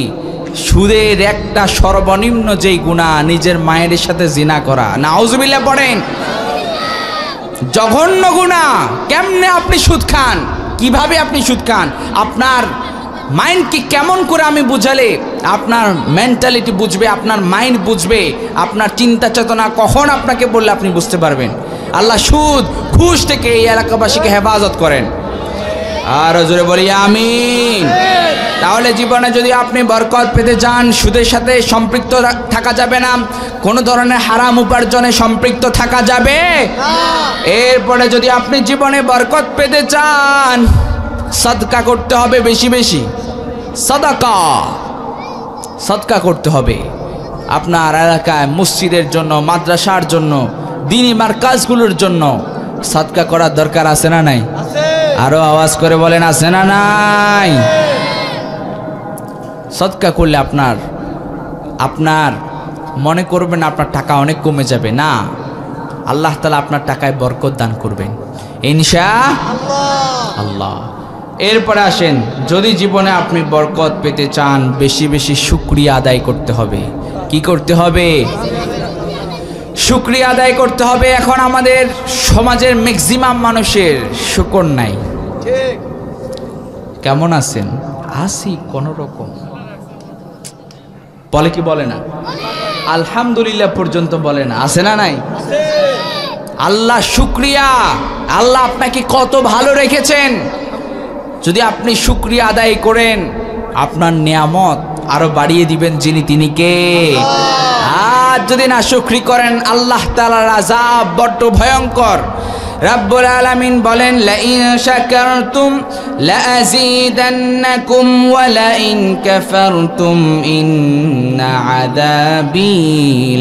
A: সুদের একটা সর্বনিম্ন যেই গুনাহ, নিজের মায়ের সাথে জিনা করা, নাউজুবিল্লাহ পড়েন, জঘন্য গুনাহ। কেমনে আপনি সুদ খান? কিভাবে আপনি সুদ খান? আপনার মাইন্ড কি কেমন করে আমি বুঝালে আপনার মেন্টালিটি বুঝবে, আপনার মাইন্ড বুঝবে, আপনার চিন্তা চেতনা কখন আপনাকে বললে আপনি বুঝতে পারবেন। আল্লাহ সুদ ঘুষ থেকে এই এলাকাবাসীকে হেফাজত করেন, আর জোরে বলি আমিন। তাহলে জীবনে যদি আপনি বরকত পেতে চান, সুদের সাথে সম্পৃক্ত থাকা যাবে না, কোনো ধরনের হারাম উপার্জনে সম্পৃক্ত থাকা যাবে। এরপরে যদি আপনি জীবনে বরকত পেতে চান, সাদকা করতে হবে, বেশি বেশি সাদকা করতে হবে। আপনার এলাকায় মসজিদের জন্য, মাদ্রাসার জন্য, দ্বীনি মারকাজগুলোর জন্য সাদকা করার দরকার আছে না নাই? আরো আওয়াজ করে বলেন, আছে না নাই? সাদকা করলে আপনার মনে করবেন আপনার টাকা অনেক কমে যাবে না, আল্লাহ তাআলা আপনার টাকায় বরকত দান করবেন ইনশাআল্লাহ। এরপরে আসেন, যদি জীবনে আপনি বরকত পেতে চান, বেশি বেশি শুকরিয়া আদায় করতে হবে। কি করতে হবে? শুকরিয়া আদায় করতে হবে। এখন আমাদের সমাজের ম্যাক্সিমাম মানুষের শুকর নাই। কেমন আছেন? আসি কোন রকম, বলে কি বলে না? আলহামদুলিল্লাহ পর্যন্ত বলে না, আছে না নাই? আল্লাহ শুকরিয়া, আল্লাহ আপনাকে কত ভালো রেখেছেন। যদি আপনি শুকরিয়া আদায় করেন, আপনার নিয়ামত আরো বাড়িয়ে দিবেন যিনি, তিনি কে? আর যদি না শুকরি করেন, আল্লাহ তাআলার আযাব বড় ভয়ঙ্কর। রব্বুল আলামিন বলেন, লাইন শাকারতুম লাযীদান্নাকুম ওয়া লাইন কাফারতুম ইন্না আযাবি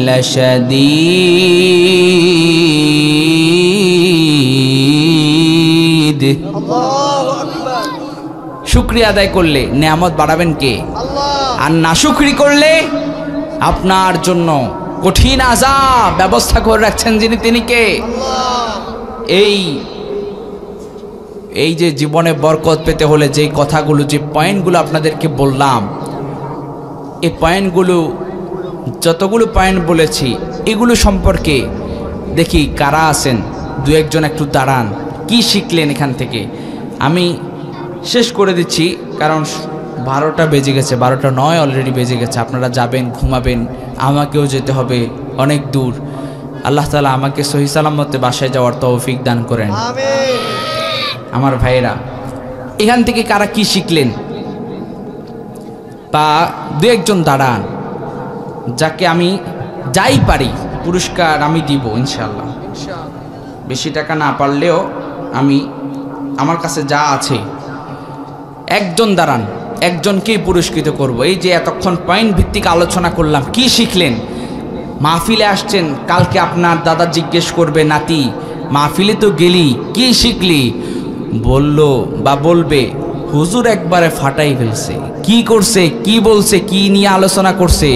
A: লাশাদীদ।
B: আল্লাহু আকবার।
A: শুকরিয়া আদায় করলে নিয়ামত বাড়াবেন কে?
B: আল্লাহ।
A: আর না শুকরি করলে আপনার জন্য কঠিন আযাব ব্যবস্থা করে রাখছেন যিনি, তিনি কে?
B: আল্লাহ।
A: এই যে জীবনে বরকত পেতে হলে যেই কথাগুলো, যে পয়েন্টগুলো আপনাদেরকে বললাম, এই পয়েন্টগুলো, যতগুলো পয়েন্ট বলেছি, এগুলো সম্পর্কে দেখি কারা আছেন, দু একজন একটু দাঁড়ান, কি শিখলেন এখান থেকে। আমি শেষ করে দিচ্ছি, কারণ 12টা বেজে গেছে, 12টা নয় অলরেডি বেজে গেছে। আপনারা যাবেন, ঘুমাবেন, আমাকেও যেতে হবে অনেক দূর। আল্লাহ তাআলা আমাকে সহি সালামতে বাসায় যাওয়ার তৌফিক দান করেন।
B: আমিন।
A: আমার ভাইয়েরা, এখান থেকে কারা কি শিখলেন, বা দু একজন দাঁড়ান, যাকে আমি যাই পারি পুরস্কার আমি দিব ইনশাআল্লাহ।
B: ইনশাআল্লাহ।
A: বেশি টাকা না পারলেও আমি, আমার কাছে যা আছে, একজন দাঁড়ান, একজনকেই পুরস্কৃত করব। এই যে এতক্ষণ পয়েন্ট ভিত্তিক আলোচনা করলাম, কি শিখলেন? মাহফিলে আসছেন, কালকে আপনার দাদা জিজ্ঞেস করবে, নাতি মাহফিলে তো গেলি, কি শিখলি? বলল বা বলবে, হুজুর একবারে ফাটাই ফেলছে। কি করছে, কি বলছে, কি নিয়ে আলোচনা করছে,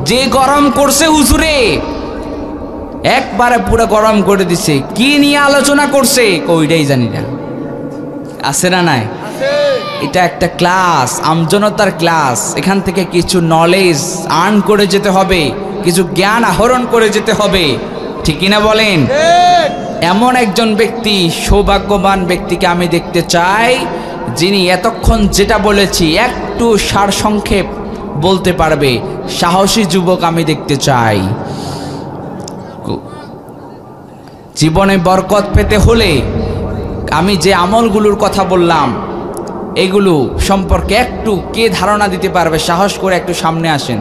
A: যে গরম করছে হুজুরে, একবারে পুরো গরম করে দিছে। কি নিয়ে আলোচনা করছে ওইটাই জানি না। আছে না নাই?
B: আছে।
A: এটা একটা ক্লাস, আমজনতার ক্লাস। এখান থেকে কিছু নলেজ আর্ন করে যেতে হবে, কিছু জ্ঞান আহরণ করে যেতে হবে, ঠিক কিনা বলেন?
B: ঠিক।
A: এমন একজন ব্যক্তি, সৌভাগ্যবান ব্যক্তিকে আমি দেখতে চাই, যিনি এতক্ষণ যেটা বলেছি একটু সারসংক্ষেপ বলতে পারবে। সাহসী যুবক আমি দেখতে চাই। জীবনে বরকত পেতে হলে আমি যে আমলগুলোর কথা বললাম, এগুলো সম্পর্কে একটু কে ধারণা দিতে পারবে? সাহস করে একটু সামনে আসেন।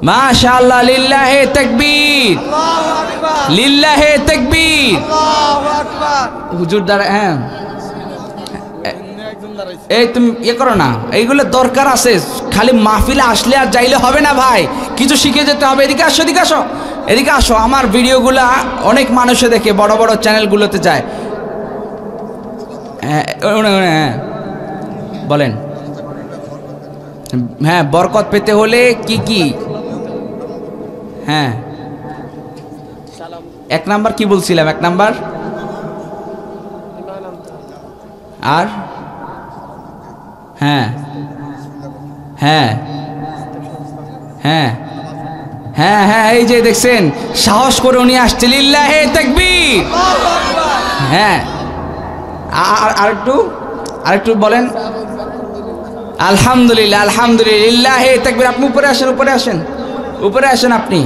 A: মাশাআল্লাহ, লিল্লাহে তাকবীর,
B: আল্লাহু আকবার।
A: লিল্লাহে তাকবীর।
B: আল্লাহু আকবার।
A: হুজুর দাঁড়া, হ্যাঁ
B: একজন দাঁড়াইছে।
A: এই তুমি ইয়ে করো না, এইগুলো দরকার আছে। খালি মাহফিলে আসলে আর যাইলে হবে না ভাই, কিছু শিখে যেতে হবে। এদিকে আসো, এদিকে আসো, এদিকে আসো। আমার ভিডিওগুলা অনেক মানুষে দেখে, বড় বড় চ্যানেলগুলোতে যায়। হ্যাঁ, হ্যাঁ বলেন। হ্যাঁ, বরকত পেতে হলে কি কি? হ্যাঁ, এক নাম্বার কি বলছিলাম? এক নাম্বার আর হ্যাঁ হ্যাঁ হ্যাঁ হ্যাঁ হ্যাঁ, এই যে দেখছেন, সাহস করে উনি আসছে। লিল্লাহে তাকবীর।
B: আল্লাহু আকবার।
A: হ্যাঁ, আরেকটু বলেন। আলহামদুলিল্লাহ, আলহামদুলিল্লাহ, লিল্লাহে তাকবীর। আপনি উপরে আসেন, উপরে আসেন, উপরে আসেন। আপনি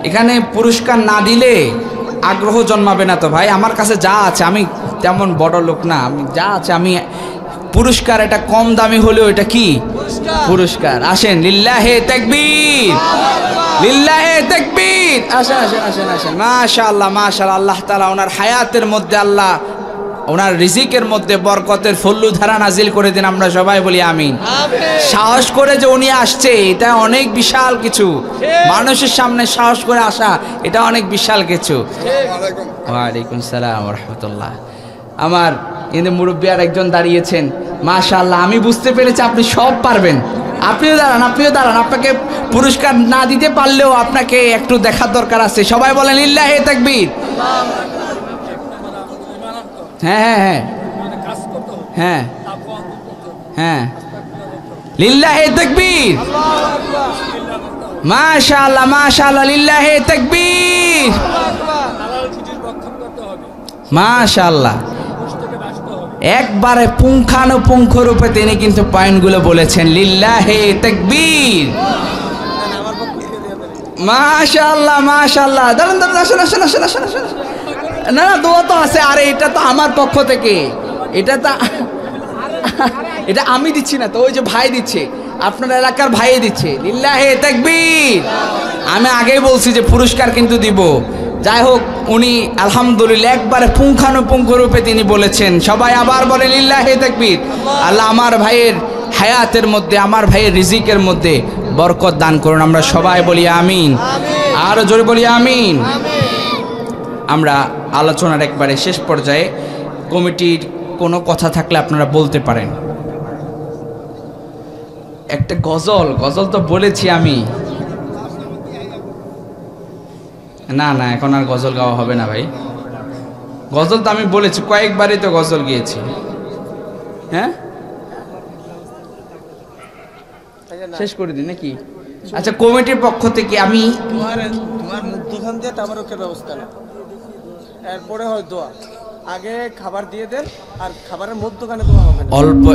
A: এখানে পুরস্কার না দিলে আগ্রহ জন্মাবে না তো ভাই। আমার কাছে যা আছে, আমি তেমন বড় লোক না, আমি যা আছে আমি পুরস্কার, এটা কম দামি হলেও এটা কি
B: পুরস্কার।
A: পুরস্কার। আসেন, লিল্লাহে তাকবীর, লিল্লাহে তাকবীর। আসেন আসেন আসেন আসেন। মাশাআল্লাহ, মাশাআল্লাহ। আল্লাহ তাআলা ওনার হায়াতের মধ্যে, আল্লাহ ওনার রিজিকের মধ্যে বরকতের ফল্লুধারা নাজিল করে দিন। আমরা সবাই বলি আমিন।
B: আমিন।
A: সাহস করে যে উনি আসছে, এটা অনেক বিশাল কিছু। মানুষের সামনে সাহস করে আসা, এটা অনেক বিশাল কিছু। ওয়ালাইকুম সালাম রাহমাতুল্লাহ। আমার কিন্তু মুরব্বী আর একজন দাঁড়িয়েছেন। মাশাআল্লাহ, আমি বুঝতে পেরেছি আপনি সব পারবেন। আপনিও দাঁড়ান, আপনিও দাঁড়ান। আপনাকে পুরস্কার না দিতে পারলেও আপনাকে একটু দেখার দরকার আছে। সবাই বলেন লিল্লাহে তাকবীর। হ্যাঁ হ্যাঁ হ্যাঁ হ্যাঁ হ্যাঁ, লিল্লাহে তাকবীর।
B: আল্লাহু আকবার।
A: মাশাআল্লাহ, মাশাআল্লাহ, লিল্লাহে তাকবীর।
B: আল্লাহু আকবার।
A: মাশাআল্লাহ, একবারে পুঙ্খানুপুঙ্খ রূপে তিনি কিন্তু পয়েন্টগুলো বলেছেন। লিল্লাহে তাকবীর। মাশাআল্লাহ, মাশাআল্লাহ। দাঁড়ান দাঁড়ান, আসেন আসেন আসেন আসেন আসেন। না না, দোয়া তো আছে। আরে এটা তো আমার পক্ষ থেকে, এটা তো এটা আমি দিচ্ছি না তো, ওই যে ভাই দিচ্ছে, আপনার এলাকার ভাই দিচ্ছে। লিল্লাহে তাকবীর। আমি আগেই বলছি যে পুরস্কার কিন্তু দিব। যাই হোক, উনি আলহামদুলিল্লাহ একবারে পুঙ্খানুপুঙ্খ রূপে তিনি বলেছেন। সবাই আবার বলে লিল্লাহে তাকবীর। আল্লাহ আমার ভাইয়ের হায়াতের মধ্যে, আমার ভাইয়ের রিজিকের মধ্যে বরকত দান করুন। আমরা সবাই বলি আমিন। আরো জোরে বলি আমিন। আমরা আলোচনার একবারে শেষ পর্যায়ে, কমিটির কোনো কথা থাকলে আপনারা বলতে পারেন। একটা গজল তো বলেছি আমি। না না, এখন আর গজল গাওয়া হবে না ভাই। গজল তো আমি বলেছি, কয়েকবারই তো গজল গিয়েছি। হ্যাঁ, শেষ করে দিন নাকি? আচ্ছা, কমিটির পক্ষ থেকে আমি
B: তোমার মধ্যখান দিয়ে তাবারকের ব্যবস্থা না, এরপরে হয় দোয়া। আগে খাবার দিয়ে দেন, আর খাবারের মধ্যখানে দোয়া হবে না।
A: অল্প